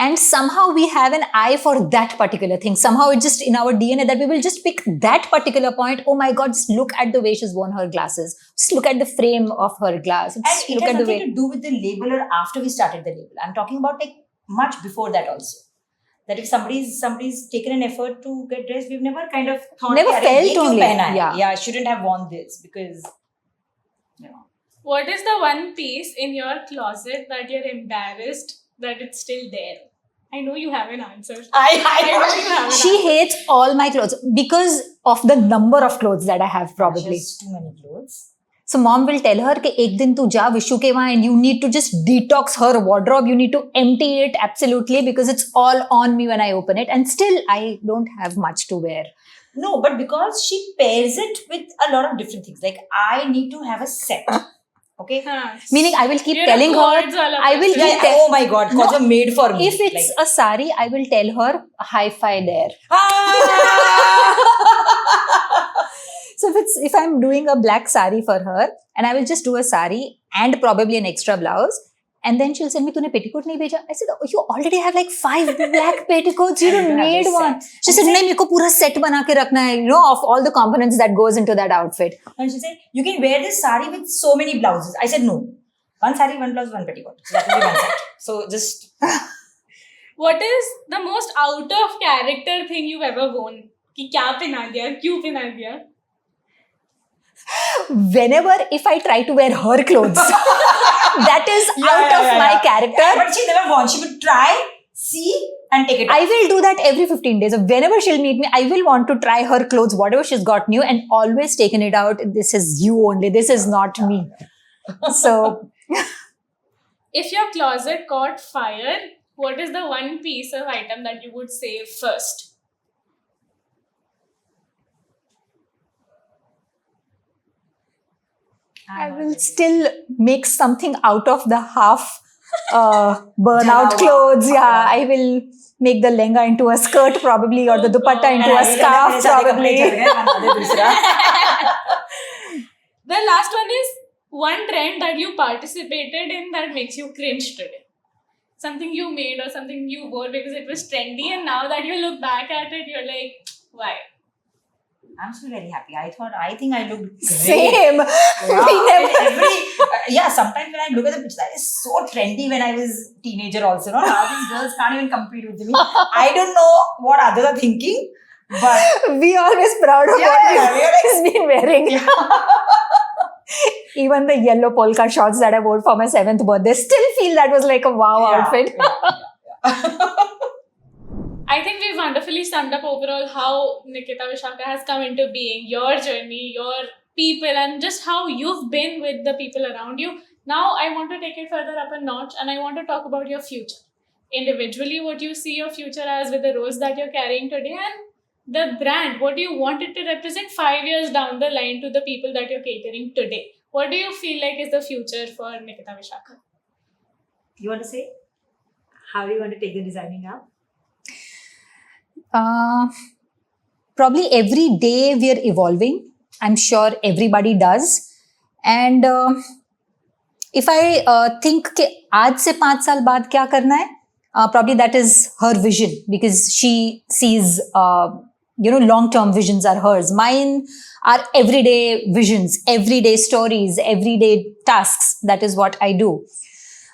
C: And somehow we have an eye for that particular thing. Somehow it's just in our DNA that we will just pick that particular point. Oh my God, just look at the way she's worn her glasses. Just look at the frame of her glass.
B: And
C: Just
B: it
C: look
B: has
C: at the
B: nothing
C: way.
B: to do with the label or after we started the label. I'm talking about like much before that also. That if somebody's taken an effort to get dressed, we've never kind of thought
C: Never
B: "Yaar,
C: felt
B: ye kyun
C: only,
B: pehna hai?
C: yeah.
B: Yeah, I shouldn't have worn this because
A: What is the one piece in your closet that you're embarrassed that it's still there? I know you have an answer. I know you have an
C: She
A: answer.
C: hates all my clothes because of the number of clothes that I have probably.
B: just too many clothes.
C: So mom will tell her कि एक दिन तू जा विशु के वहाँ and you need to just detox her wardrobe. You need to empty it absolutely because it's all on me when I open it. And still I don't have much to wear.
B: No, but because she pairs it with a lot of different things. Like I need to have a set. Okay.
A: Huh.
C: Meaning I will keep
A: You're a
C: telling her,
A: codes wala
C: I will
A: person.
C: keep
B: Yeah, oh my God, clothes are made for me.
C: if it's a sari, I will tell her hi-fi there. So if I'm doing a black sari for her and I will just do a sari and probably an extra blouse, and then she'll send me, "Tune petticoat nahi bheja?" I said, "Oh, you already have like 5 black petticoats. You
B: And
C: don't
B: you have
C: need
B: the
C: one."
B: set.
C: She said, "Nahi, meko pura set bana ke rakhna hai, of all the components that goes into that outfit."
B: And she said, you can wear this sari with so many blouses. I said, no. One sari, one blouse, one petticoat. So that will be one set. So just...
A: What is the most out of character thing you've ever worn? कि क्या पहना दिया, क्यों पहना दिया?
C: Whenever, if I try to wear her clothes, that is out of my character.
B: Yeah, but she never won. She would try, see, and take it off.
C: I will do that every 15 days. Whenever she'll meet me, I will want to try her clothes, whatever she's got new, and always taken it out. This is you only. This is not me. So,
A: If your closet caught fire, what is the one piece of item that you would save first?
C: I will still make something out of the half burnout
B: Jalawa.
C: clothes. Yeah, I will make the lehenga into a skirt probably, or the dupatta into a scarf probably.
A: The last one is one trend that you participated in that makes you cringe today. Something you made or something you wore because it was trendy, and now that you look back at it, you're like, why?
B: I'm still very happy. I think I looked great.
C: Same.
B: Wow.
C: We never-
B: Yeah, sometimes when I look at the picture, that is so trendy when I was teenager also. No? Now these girls can't even compete with me. I don't know what others are thinking, but
C: We always proud of
B: Yeah,
C: what
B: yeah, we are like-
C: he's been wearing. Even the yellow polka shorts that I wore for my 7th birthday still feel that was like a wow
B: Yeah,
C: outfit.
A: I think we've wonderfully summed up overall how Nikita Vishaka has come into being, your journey, your people, and just how you've been with the people around you. Now, I want to take it further up a notch and I want to talk about your future. Individually, what you see your future as with the roles that you're carrying today, and the brand, what do you want it to represent 5 years down the line to the people that you're catering today? What do you feel like is the future for Nikita Vishaka?
B: you want to say? How do you want to take the designing up?
C: Probably every day we are evolving. I'm sure everybody does. And if I think कि आज से 5 साल बाद क्या करना है, probably that is her vision, because she sees, long-term visions are hers. Mine are everyday visions, everyday stories, everyday tasks. That is what I do.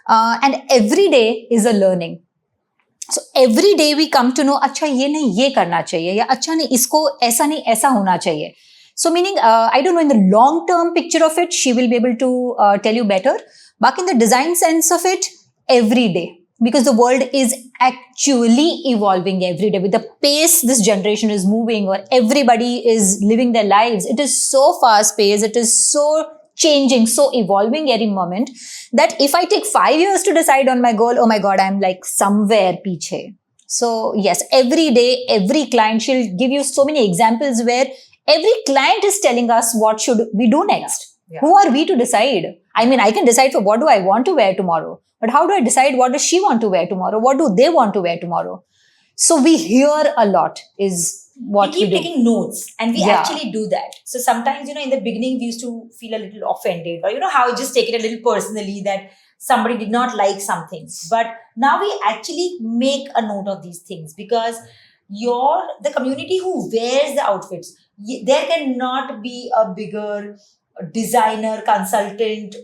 C: And every day is a learning. So every day we come to know, अच्छा ये नहीं ये करना चाहिए, या अच्छा नहीं इसको ऐसा नहीं ऐसा होना चाहिए. So meaning, I don't know, in the long term picture of it, she will be able to tell you better. But in the design sense of it, every day. Because the world is actually evolving every day. With the pace this generation is moving, or everybody is living their lives, it is so fast paced, it is so changing, so evolving every moment, that if I take 5 years to decide on my goal, oh my God, I'm like somewhere piche. So yes, every day, every client, she'll give you so many examples where every client is telling us what should we do next.
B: Yeah.
C: Who are we to decide? I mean, I can decide for what do I want to wear tomorrow, but how do I decide what does she want to wear tomorrow? What do they want to wear tomorrow? So we hear a lot is what
B: we keep
C: do.
B: taking notes, and we
C: Yeah.
B: actually do that. So sometimes, in the beginning, we used to feel a little offended, or how we just take it a little personally that somebody did not like something. But now we actually make a note of these things, because the community who wears the outfits, there cannot be a bigger designer, consultant,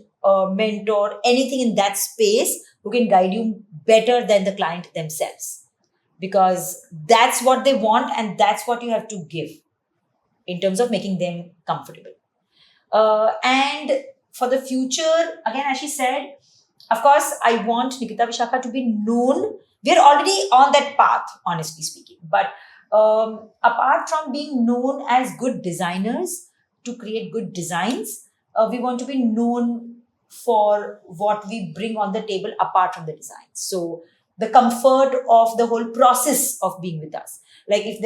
B: mentor, anything in that space who can guide you better than the client themselves. Because that's what they want, and that's what you have to give in terms of making them comfortable. And for the future, again, as she said, of course, I want Nikita Vishaka to be known. We're already on that path, honestly speaking. But apart from being known as good designers to create good designs, we want to be known for what we bring on the table apart from the design. So the comfort of the whole process of being with us. Like if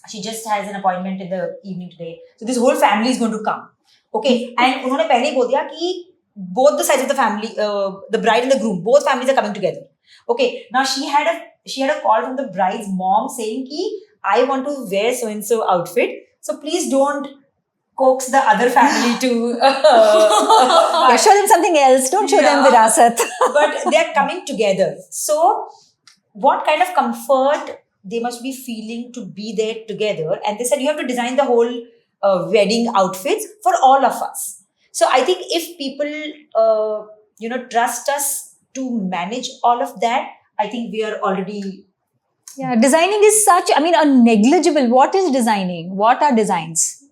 B: she just has an appointment in the evening today, so this whole family is going to come. Okay, and उन्होंने पहले ही बोल दिया कि both the sides of the family, the bride and the groom, both families are coming together. Okay, now she had a call from the bride's mom saying कि I want to wear so and so outfit, so please don't coax the other family to
C: Show them something else. Don't show them virasat.
B: but they are coming together. So what kind of comfort they must be feeling to be there together? And they said you have to design the whole wedding outfits for all of us. So I think if people trust us to manage all of that, I think we are already.
C: Yeah, designing is a negligible. What is designing? What are designs?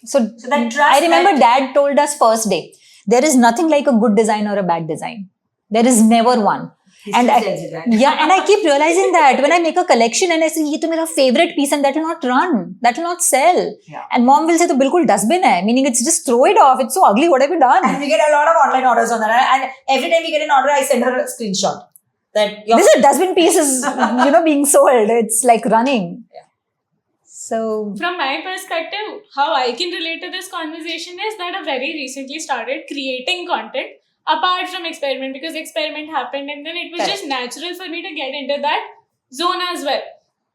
C: So
B: that trust,
C: I remember Dad told us first day, there is nothing like a good design or a bad design. There is never one. And I keep realizing that when I make a collection and I say, "Ye to mera favorite piece," and that will not run, that will not sell.
B: Yeah.
C: And mom will say, "To bilkul dustbin hai," meaning it's just throw it off. It's so ugly. What have you done?
B: And we get a lot of online orders on that. And every time we get an order, I send her a screenshot.
C: This is a dustbin piece is being sold. It's like running.
B: Yeah.
C: So
A: from my perspective, how I can relate to this conversation is that I very recently started creating content apart from experiment, because experiment happened and then it was just natural for me to get into that zone as well.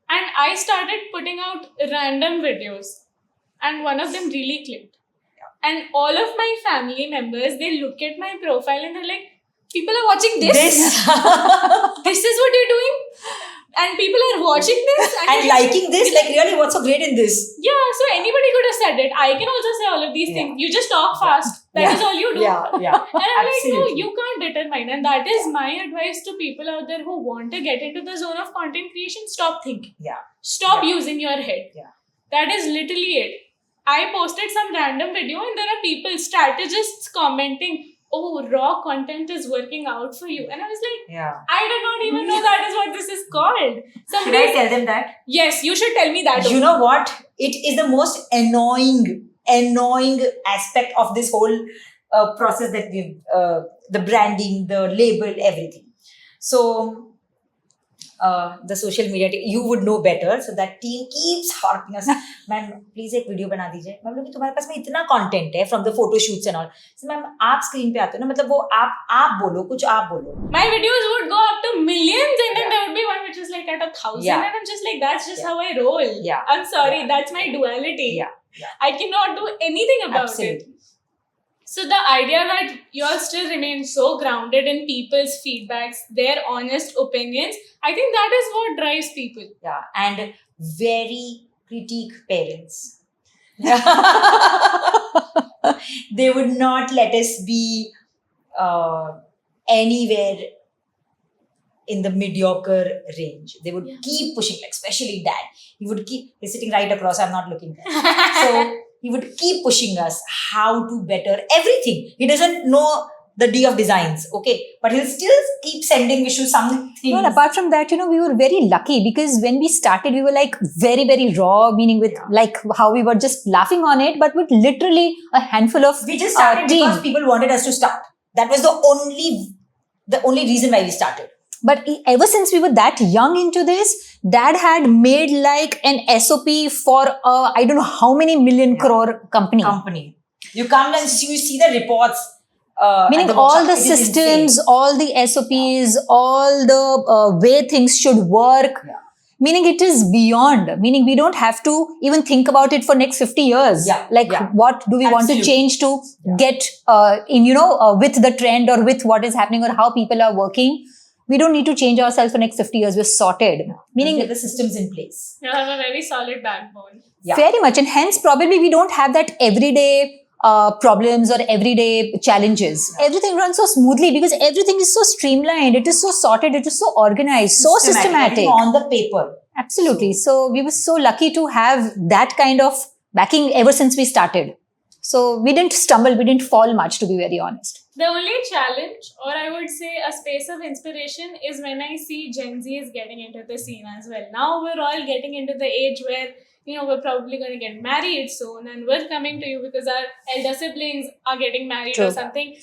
A: And I started putting out random videos, and one of them really clicked. And all of my family members, they look at my profile and they're like, people are watching this. This is what you're doing? And people are watching this
B: And liking this, like really, what's so great in this?
A: Yeah, so anybody could have said it. I can also say all of these things. You just talk fast. That is all you do.
B: Yeah.
A: And I'm like, no,
B: Absolutely.
A: you can't determine. And that is my advice to people out there who want to get into the zone of content creation. Stop thinking.
B: Yeah.
A: Stop using your head.
B: Yeah.
A: That is literally it. I posted some random video and there are people, strategists commenting, oh, raw content is working out for you. And I was like,
B: Yeah.
A: I did not even know that is what this is called.
B: Should I
A: Somebody,
B: tell them that?
A: yes, you should tell me that.
B: You know what? It is the most annoying aspect of this whole process that we've, the branding, the label, everything. So, the social media, you would know better. So that team keeps harping us, ma'am, please एक video बना दीजिए. Ma'am लोग तुम्हारे पास में इतना content है from the photo shoots and all. So ma'am आप screen पे आते हो ना, मतलब वो आप बोलो, कुछ आप बोलो.
A: My videos would go up to millions and then
B: Yeah.
A: there would be one which is like at 1,000
B: Yeah.
A: and I'm just like, that's just
B: Yeah.
A: how I roll.
B: Yeah.
A: I'm sorry,
B: Yeah.
A: that's my duality.
B: Yeah. Yeah.
A: I cannot do anything about
B: Absolutely.
A: it. So the idea that you all still remain so grounded in people's feedbacks, their honest opinions, I think that is what drives people.
B: Yeah, and very critique parents. They would not let us be anywhere in the mediocre range. They would
A: Yeah.
B: keep pushing, like especially dad. He would keep, he's sitting right across, I'm not looking there. So he would keep pushing us how to better everything. He doesn't know the D of designs, okay? But he'll still keep sending Vishu something.
C: No, and apart from that, we were very lucky because when we started, we were like very, very raw, meaning with like how we were just laughing on it, but with literally a handful of
B: We just started
C: team.
B: because people wanted us to start. That was the only reason why we started.
C: But ever since we were that young into this, Dad had made like an SOP for I don't know how many million crore company.
B: You come and you see the reports.
C: Meaning
B: at the
C: all
B: workshop.
C: the
B: It is
C: systems,
B: insane.
C: all the SOPs, all the way things should work.
B: Yeah.
C: Meaning it is beyond. Meaning we don't have to even think about it for next 50 years.
B: Yeah,
C: Like
B: yeah.
C: what do we want to
B: Absolutely.
C: change to
B: Yeah.
C: get with the trend or with what is happening or how people are working. We don't need to change ourselves for next 50 years. We're sorted.
B: Meaning
C: Meaning
B: the systems in place.
A: You have a very solid backbone.
B: Yeah.
C: very much. And hence probably we don't have that everyday problems or everyday challenges. Everything runs so smoothly because everything is so streamlined. It is so sorted. It is so organized, so systematic.
B: Everything on the paper.
C: Absolutely. So we were so lucky to have that kind of backing ever since we started. So we didn't stumble. We didn't fall much, to be very honest.
A: The only challenge, or I would say a space of inspiration, is when I see Gen Z is getting into the scene as well. Now we're all getting into the age where, we're probably going to get married soon and we're coming to you because our elder siblings are getting married
C: True.
A: or something.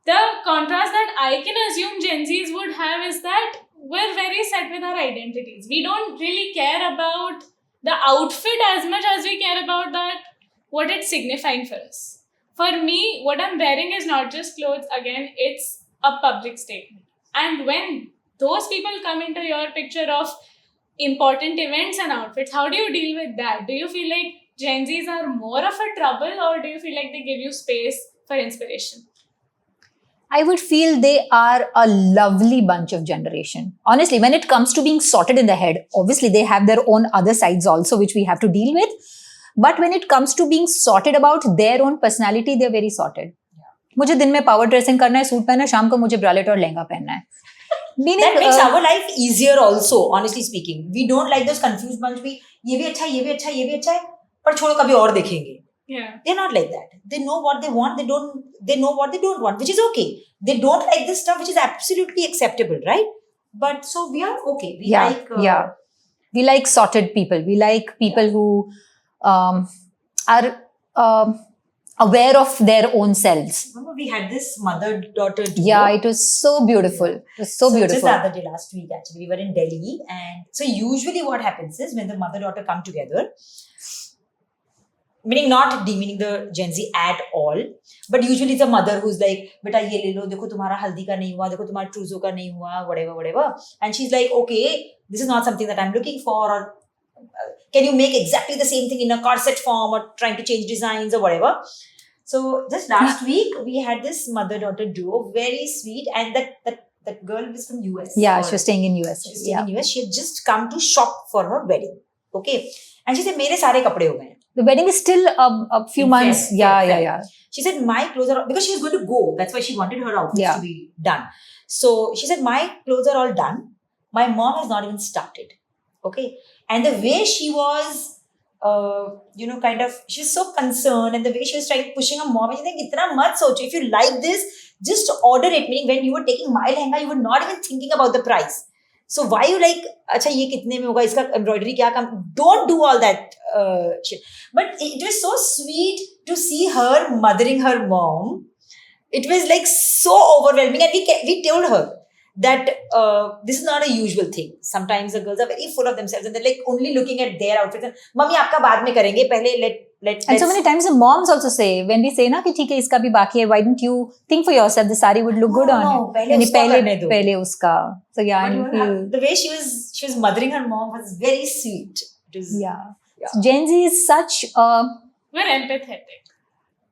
A: The contrast that I can assume Gen Zs would have is that we're very set with our identities. We don't really care about the outfit as much as we care about that, what it's signifying for us. For me, what I'm wearing is not just clothes. Again, it's a public statement. And when those people come into your picture of important events and outfits, how do you deal with that? Do you feel like Gen Zs are more of a trouble, or do you feel like they give you space for inspiration?
C: I would feel they are a lovely bunch of generation. Honestly, when it comes to being sorted in the head, obviously they have their own other sides also, which we have to deal with. But when it comes to being sorted about their own personality, they're very sorted. मुझे दिन में power dressing करना है, suit पहनना है, शाम को मुझे bralette और लहंगा पहनना है. Meaning,
B: That makes our life easier also, honestly speaking. We don't like those confused bunch. ये भी अच्छा है, ये भी अच्छा है, ये भी अच्छा है, पर छोड़ो कभी और देखेंगे.
A: Yeah.
B: They're not like that. They know what they want. They know what they don't want, which is okay. They don't like this stuff, which is absolutely acceptable, right? But so we are okay. We
C: We like sorted people. We like people who are aware of their own selves.
B: Remember we had this mother-daughter duo.
C: Yeah, it was so beautiful. It was so
B: Just
C: beautiful.
B: the other day, last week actually, we were in Delhi, and so usually what happens is when the mother-daughter come together, meaning not demeaning the Gen Z at all, but usually it's a mother who's like, "Beta ye le lo, dekho tumhara haldi ka nahi hua, dekho tumhara trousseau ka nahi hua, whatever," and she's like, "Okay, this is not something that I'm looking for, or can you make exactly the same thing in a corset form, or trying to change designs or whatever." So just last week we had this mother-daughter duo, very sweet, and that girl was from US.
C: Yeah,
B: or-
C: she was staying in US.
B: She was staying in US. She had just come to shop for her wedding. Okay, and she said, "मेरे सारे कपड़े हो गए."
C: The wedding is still a few
B: In
C: months.
B: Feb,
C: Yeah,
B: Feb,
C: yeah,
B: Feb.
C: yeah.
B: She said, "My clothes are," because she was going to go. That's why she wanted her outfits
C: Yeah.
B: to be done. So she said, "My clothes are all done. My mom has not even started." Okay, and the way she was. Kind of, she was so concerned, and the way she was trying pushing her mom, and she's like, "Itna mat socho. If you like this, just order it." Meaning, when you were taking my lehenga, you were not even thinking about the price. So why you like, "Acha, ye kitne mein hoga? Iska embroidery kya kam?" Don't do all that shit. But it was so sweet to see her mothering her mom. It was like so overwhelming, and we told her that this is not a usual thing. Sometimes the girls are very full of themselves, and they're like only looking at their outfits. And, "Mummy, aapka baad mein karenge. Pehle
C: And so many times the moms also say, when we say na कि ठीक है इसका भी बाकी है, why don't you think for yourself, the sari would look good on
B: No,
C: it.
B: पहले
C: यानी
B: उसका करने दो.
C: पहले उसका. So yeah,
B: But
C: and
B: you
C: you
B: know,
C: feel,
B: the way she was mothering her mom was very sweet. It was,
C: yeah.
B: Yeah.
C: So Gen Z is such
A: We're empathetic.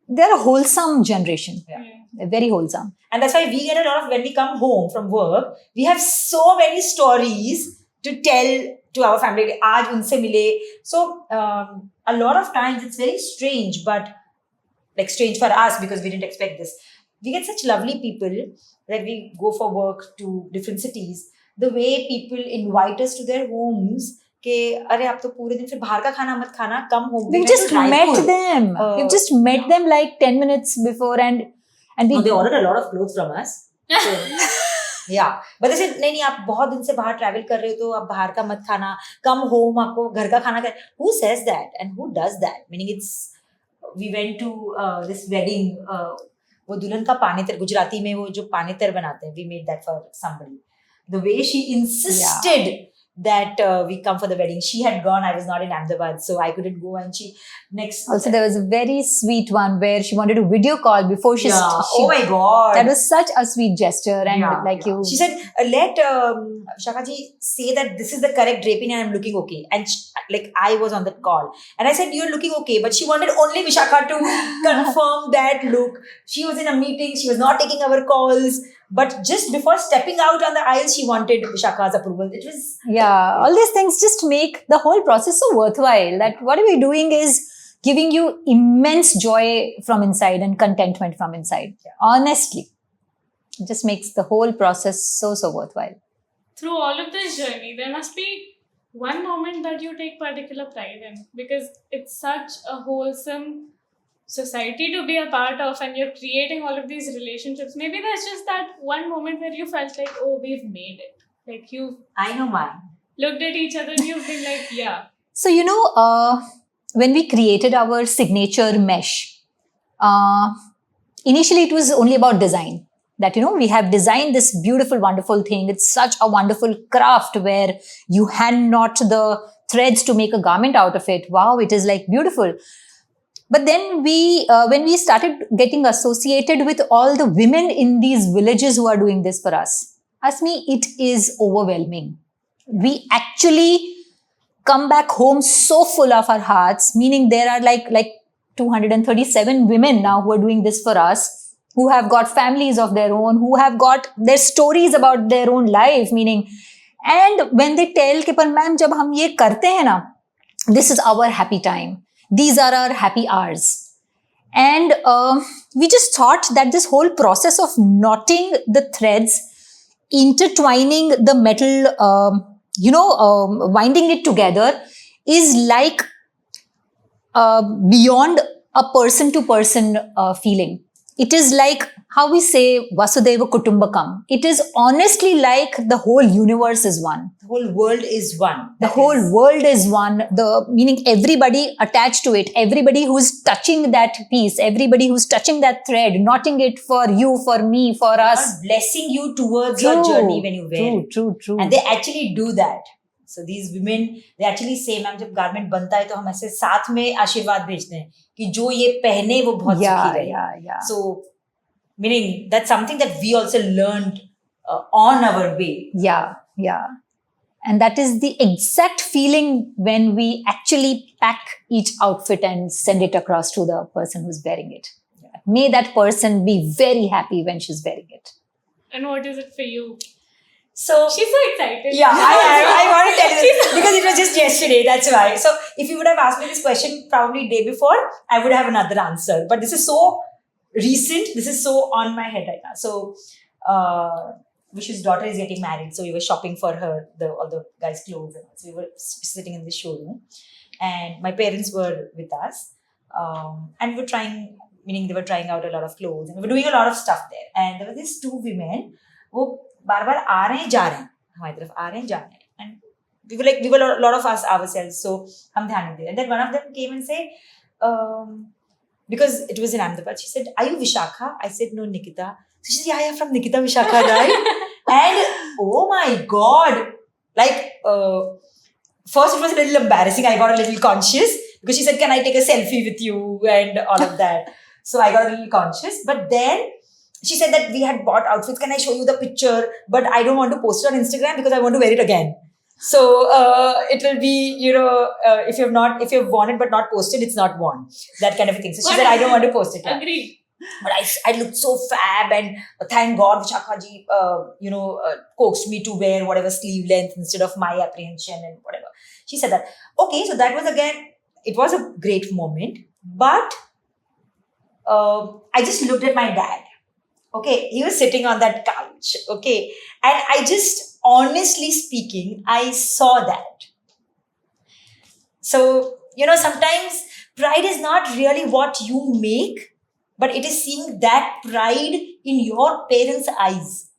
C: they're a wholesome generation.
B: Yeah.
C: They're very wholesome.
B: And that's why we get a lot of, when we come home from work, we have so many stories to tell to our family. Aaj unse mile. So a lot of times it's very strange, but like strange for us because we didn't expect this. We get such lovely people that we go for work to different cities. The way people invite us to their homes, कि अरे आप तो पूरे दिन फिर बाहर का खाना मत खाना, come home.
C: We've
B: went
C: just
B: to
C: met
B: Raipur.
C: them. We've just met
B: yeah.
C: them like 10 minutes before, and we
B: No, they ordered a lot of clothes from us. So, yeah, but they said नहीं आप बहुत दिन से बाहर travel कर रहे हो तो आप बाहर का मत खाना, कम होम आपको घर का खाना खाए. Who says that and who does that? Meaning it's, we went to this wedding. वो दुल्हन का पानेतर, गुजराती में वो जो पानेतर बनाते हैं, we made that for somebody. The way she insisted that we come for the wedding. She had gone, I was not in Ahmedabad, so I couldn't go, and she next.
C: Also, there was a very sweet one where she wanted to video call before she.
B: Oh my god!
C: That was such a sweet gesture, and you.
B: She said, "Let Vishakha ji say that this is the correct draping, and I'm looking okay." And like I was on the call, and I said, "You're looking okay," but she wanted only Vishakha to confirm that look. She was in a meeting. She was not taking our calls. But just before stepping out on the aisle, she wanted Vishakha's approval. It was...
C: Yeah, all these things just make the whole process so worthwhile. That whatever we're doing is giving you immense joy from inside and contentment from inside. Yeah. Honestly, it just makes the whole process so worthwhile.
A: Through all of this journey, there must be one moment that you take particular pride in, because it's such a wholesome society to be a part of, and you're creating all of these relationships. Maybe there's just that one moment where you felt like, oh, we've made it. Like you
B: I know mine.
A: Looked at each other and you've been like, yeah.
C: So, when we created our signature mesh, initially it was only about design. That, we have designed this beautiful, wonderful thing. It's such a wonderful craft where you hand knot the threads to make a garment out of it. Wow, it is like beautiful. But then when we started getting associated with all the women in these villages who are doing this for us, Asmi, it is overwhelming. We actually come back home so full of our hearts, meaning there are like 237 women now who are doing this for us, who have got families of their own, who have got their stories about their own life, meaning, and when they tell कि पर ma'am जब हम ये करते हैं ना, this is our happy time. These are our happy hours. And we just thought that this whole process of knotting the threads, intertwining the metal, winding it together is like beyond a person-to-person feeling. It is like how we say Vasudeva Kutumbakam. It is honestly like the whole universe is one.
B: The whole world is one.
C: The whole world is one. Meaning everybody attached to it, everybody who's touching that piece, everybody who's touching that thread, knotting it for you, for me, for us.
B: Blessing you towards your journey when you wear it.
C: True.
B: And they actually do that. So these women, they actually say, ma'am जब garment बनता है तो हम ऐसे साथ में आशीर्वाद भेजते हैं कि जो ये पहने वो बहुत सुखी रहे.
C: yeah.
B: So meaning that's something that we also learned on our way.
C: Yeah. And that is the exact feeling when we actually pack each outfit and send it across to the person who's wearing it. May that person be very happy when she's wearing it.
A: And what is it for you?
B: So
A: She's so excited.
B: yeah, I want to tell you this because it was just yesterday. That's why. So if you would have asked me this question probably day before, I would have another answer. But this is so recent. This is so on my head right now. So Vish's daughter is getting married, so we were shopping for her all the guys' clothes, and so we were sitting in the showroom, and my parents were with us, and we were trying. Meaning they were trying out a lot of clothes, and we were doing a lot of stuff there. And there were these two women. वो बार-बार आ रहे हैं जा रहे हैं हमारी तरफ आ रहे हैं जा रहे हैं, and we were a lot of us ourselves, so हम ध्यान नहीं दे रहे. And then one of them came and said, because it was in Ahmedabad, she said, "Are you Vishakha?" I said, "No, Nikita." So she said, "Yeah, from Nikita Vishakha, right?" And oh my God, like first it was a little embarrassing. I got a little conscious because she said, "Can I take a selfie with you?" and all of that. So I got a little conscious, but then she said that we had bought outfits. Can I show you the picture? But I don't want to post it on Instagram because I want to wear it again. So it will be, if you've worn it but not posted, it's not worn. That kind of a thing. So she said, I don't want to post it.
A: Agreed.
B: But I looked so fab, and thank God Vishakha ji, coaxed me to wear whatever sleeve length instead of my apprehension and whatever. She said that. Okay, so that was again, it was a great moment, but I just looked at my dad. Okay, he was sitting on that couch. Okay, and I just, honestly speaking, I saw that. So, sometimes pride is not really what you make, but it is seeing that pride in your parents' eyes.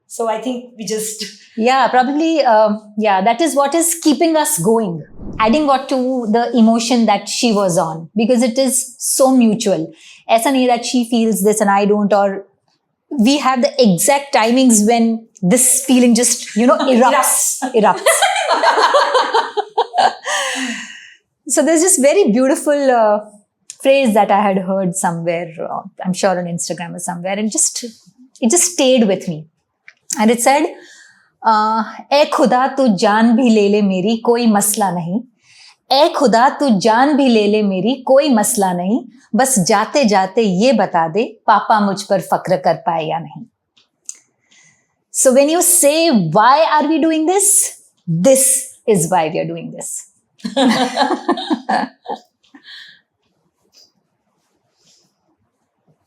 B: So I think we just...
C: Yeah, probably, that is what is keeping us going. Adding what to the emotion that she was on, because it is so mutual. Aisa nahi that she feels this and I don't, or we have the exact timings when this feeling just, erupts. So there's this very beautiful phrase that I had heard somewhere, I'm sure on Instagram or somewhere, and it just stayed with me. And it said, "ए खुदा तू जान भी ले ले मेरी कोई मसला नहीं, ए खुदा तू जान भी ले ले मेरी कोई मसला नहीं, बस जाते जाते ये बता दे पापा मुझ पर फक्र कर पाए या नहीं." So when you say, why are we doing this? This is why we are doing this.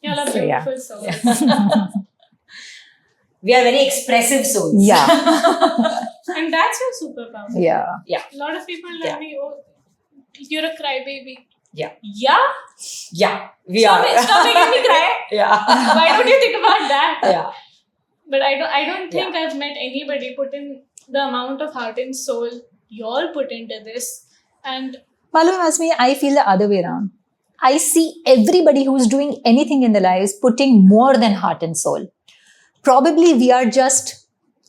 A: Y'all are
C: So, yeah.
A: beautiful souls.
B: We are very expressive souls.
C: Yeah.
A: And that's your superpower.
C: Yeah.
A: A lot of people tell me, "Oh, you're a crybaby."
B: Yeah.
A: Yeah?
B: Yeah, we are.
A: Stop making me cry.
B: Yeah.
A: Why don't you think about that?
B: Yeah.
A: But I don't think I've met anybody put in the amount of heart and soul y'all put into this. And
C: Malum as me, I feel the other way around. I see everybody who's doing anything in their lives putting more than heart and soul. Probably we are just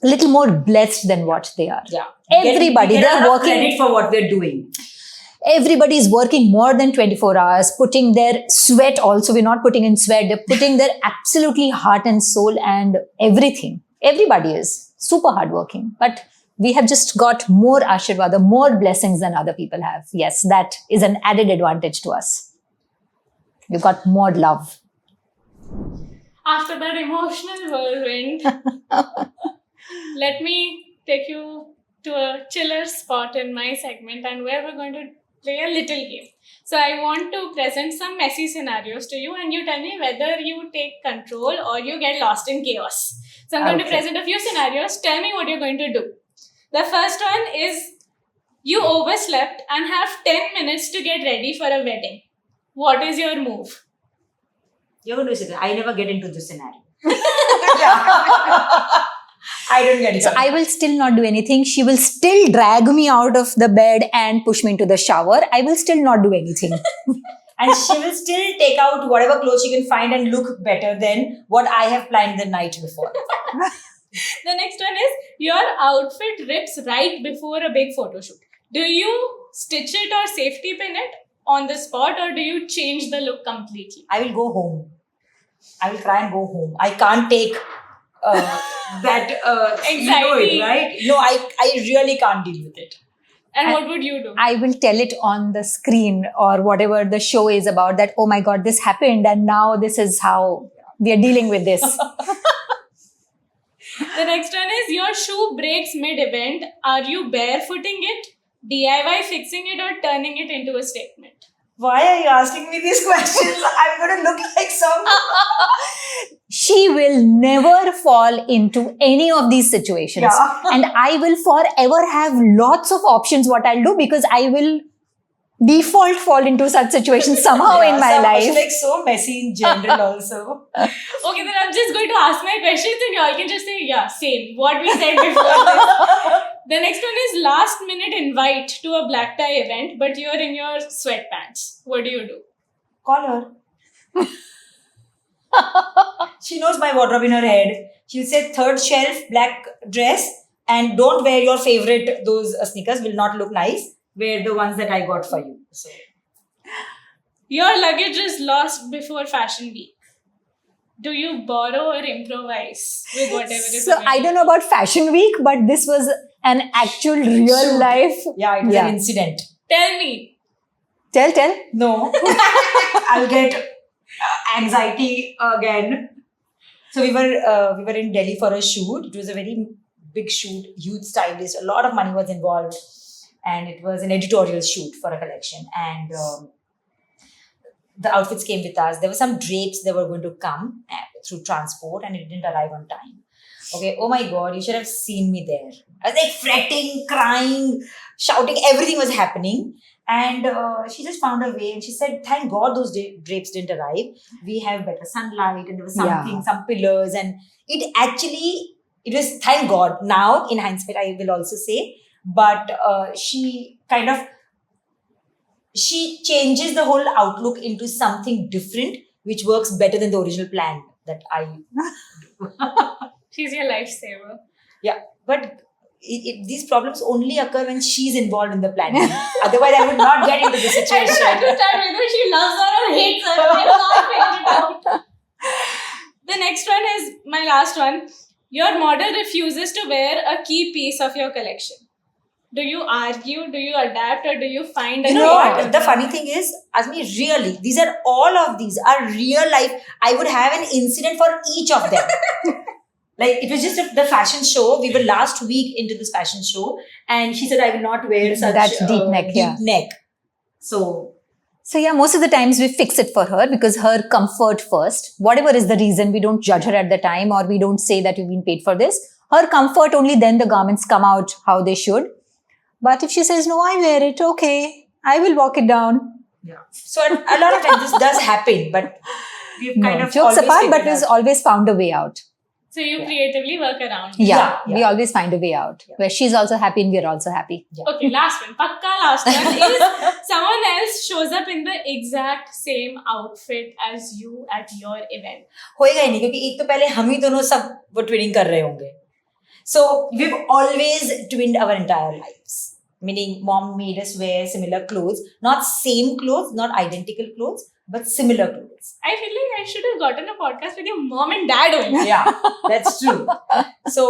C: a little more blessed than what they are.
B: Yeah.
C: Everybody,
B: we get
C: they're
B: enough
C: working.
B: credit for what we're doing.
C: Everybody is working more than 24 hours, putting their sweat also. We're not putting in sweat. They're putting their absolutely heart and soul and everything. Everybody is super hardworking. But we have just got more Ashirwad, more blessings than other people have. Yes, that is an added advantage to us. We've got more love.
A: after that emotional whirlwind, let me take you to a chiller spot in my segment, and where we're going to play a little game. So I want to present some messy scenarios to you, and you tell me whether you take control or you get lost in chaos. So I'm going to present a few scenarios. Tell me what you're going to do. The first one is you overslept and have 10 minutes to get ready for a wedding. What is your move?
B: You're going to say that. I never get into this scenario. I don't get it.
C: So I will still not do anything. She will still drag me out of the bed and push me into the shower. I will still not do anything.
B: And she will still take out whatever clothes she can find and look better than what I have planned the night before.
A: The next one is your outfit rips right before a big photo shoot. Do you stitch it or safety pin it on the spot, or do you change the look completely?
B: I will go home. I will try and go home. I can't take that
A: Anxiety.
B: right? No, I really can't deal with it.
A: And what would you do?
C: I will tell it on the screen or whatever the show is about that, oh my God, this happened and now this is how we are dealing with this.
A: The next one is your shoe breaks mid-event. Are you barefooting it, DIY fixing it, or turning it into a statement?
B: Why are you asking me these questions? I'm going to look like some.
C: She will never fall into any of these situations.
B: Yeah.
C: And I will forever have lots of options what I'll do because I will default fall into such situations somehow in my life.
B: It's like so messy in general also.
A: Okay, then I'm just going to ask my questions and y'all can just say, yeah, same. What we said before this. The next one is last minute invite to a black tie event, but you're in your sweatpants. What do you do?
B: Call her. She knows my wardrobe in her head. She'll say third shelf, black dress, and don't wear your favorite, those sneakers will not look nice. Wear the ones that I got for you. So
A: Your luggage is lost before fashion week. Do you borrow or improvise with whatever is
C: So I don't know about Fashion Week, but this was an actual real
B: Shoot.
C: life.
B: yeah, it was an incident.
A: Tell me.
C: Tell.
B: No, I'll get anxiety again. So we were in Delhi for a shoot. It was a very big shoot, huge stylist. A lot of money was involved, and it was an editorial shoot for a collection. And the outfits came with us. There were some drapes that were going to come through transport, and it didn't arrive on time. Okay. Oh my God! You should have seen me there. I was like fretting, crying, shouting. Everything was happening. And she just found a way and she said, thank God those drapes didn't arrive. We have better sunlight and there was something,
C: Yeah.
B: some pillars. And it was thank God. Now, in hindsight, I will also say. But she changes the whole outlook into something different, which works better than the original plan that I
A: She's your lifesaver.
B: Yeah. But these problems only occur when she's involved in the planning. Otherwise, I would not get into the
A: I don't
B: situation.
A: understand whether she loves her or hates her. I'm not figuring it out. The next one is my last one. Your model refuses to wear a key piece of your collection. Do you argue? Do you adapt? Or do you find a
B: You know what?
A: creative
B: The
A: one?
B: funny thing is, Azmi, really, all of these are real life. I would have an incident for each of them. Like, it was just the fashion show. We were last week into this fashion show, and she said, I will not wear such
C: That deep neck, yeah.
B: neck. So,
C: So yeah, most of the times we fix it for her because her comfort first. Whatever is the reason, we don't judge her at the time or we don't say that you've been paid for this. Her comfort, only then the garments come out how they should. But if she says, no, I wear it, okay, I will walk it down.
B: yeah. So, a lot of times this does happen, but we've kind of
C: Jokes
B: always
C: apart, but
B: figured
C: we've
B: out.
C: always found a way out.
A: So you creatively work around.
C: Yeah,
B: Yeah.
C: we always find a way out where she's also happy and we're also happy.
A: Okay, last one. Pakka last one is someone else shows up in the exact same outfit as you at your event.
B: होएगा ही नहीं क्योंकि एक तो पहले हम ही दोनों सब वो ट्विनिंग कर रहे होंगे. So we've always twinned our entire lives. Meaning mom made us wear similar clothes, not same clothes, not identical clothes, but similar clothes.
A: I feel like I should have gotten a podcast with your mom and dad only.
B: Yeah, that's true. So,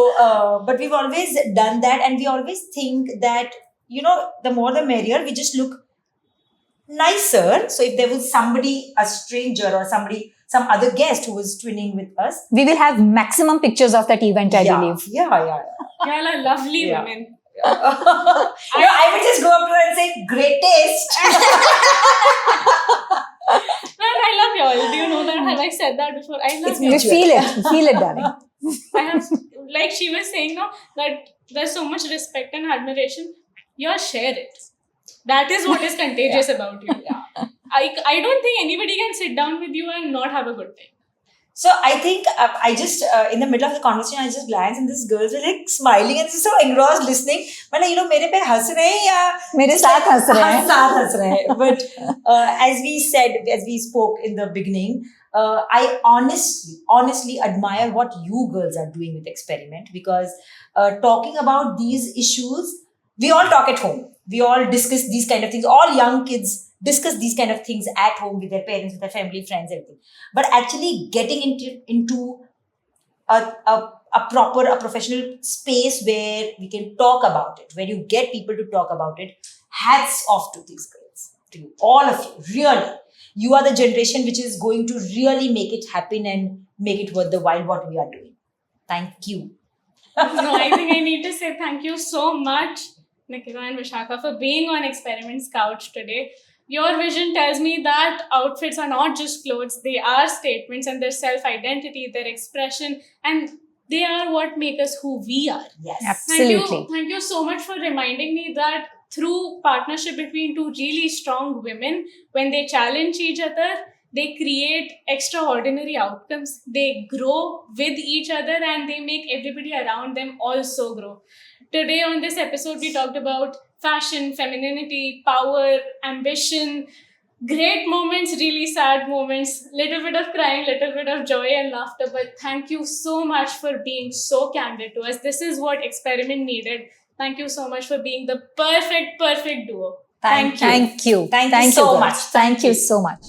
B: but we've always done that, and we always think that, you know, the more the merrier, we just look nicer. So if there was somebody, a stranger or somebody, some other guest who was twinning with us,
C: We will have maximum pictures of that event, I believe.
B: Yeah.
A: Y'all are lovely
B: Yeah.
A: women.
B: I would just go up to her and say, great taste.
A: Man, I love y'all. Do you know that? Have I said that before? I love
B: It's
A: y'all.
C: We
B: mutual.
C: feel it, darling.
A: I have, like she was saying, no, that there's so much respect and admiration. Y'all share it. That is what is contagious about you.
B: Yeah.
A: I don't think anybody can sit down with you and not have a good time.
B: So I think I just in the middle of the conversation I just glanced and these girls were like smiling and so engrossed listening. मतलब मेरे पे हंस रहे हैं या
C: मेरे साथ हंस रहे हैं.
B: साथ हंस रहे हैं. But as we spoke in the beginning, I honestly admire what you girls are doing with Experiment, because talking about these issues, we all talk at home. We all discuss these kind of things. All young kids discuss these kind of things at home with their parents, with their family, friends, everything. But actually getting into a professional space where we can talk about it, where you get people to talk about it, hats off to these girls, to you, all of you, really. You are the generation which is going to really make it happen and make it worth the while what we are doing. Thank you.
A: No, I think I need to say thank you so much, Nikita and Vishaka, for being on Experiment's couch today. Your vision tells me that outfits are not just clothes, they are statements, and their self-identity, their expression, and they are what make us who we are.
B: Yes.
C: Absolutely.
A: Thank you so much for reminding me that through partnership between two really strong women, when they challenge each other, they create extraordinary outcomes. They grow with each other and they make everybody around them also grow. Today on this episode, we talked about fashion, femininity, power, ambition, great moments, really sad moments, little bit of crying, little bit of joy and laughter. But thank you so much for being so candid to us. This is what Experiment needed. Thank you so much for being the perfect duo.
B: Thank you.
C: Thank you.
B: Thank you so
C: girls.
B: much.
C: Thank you so much.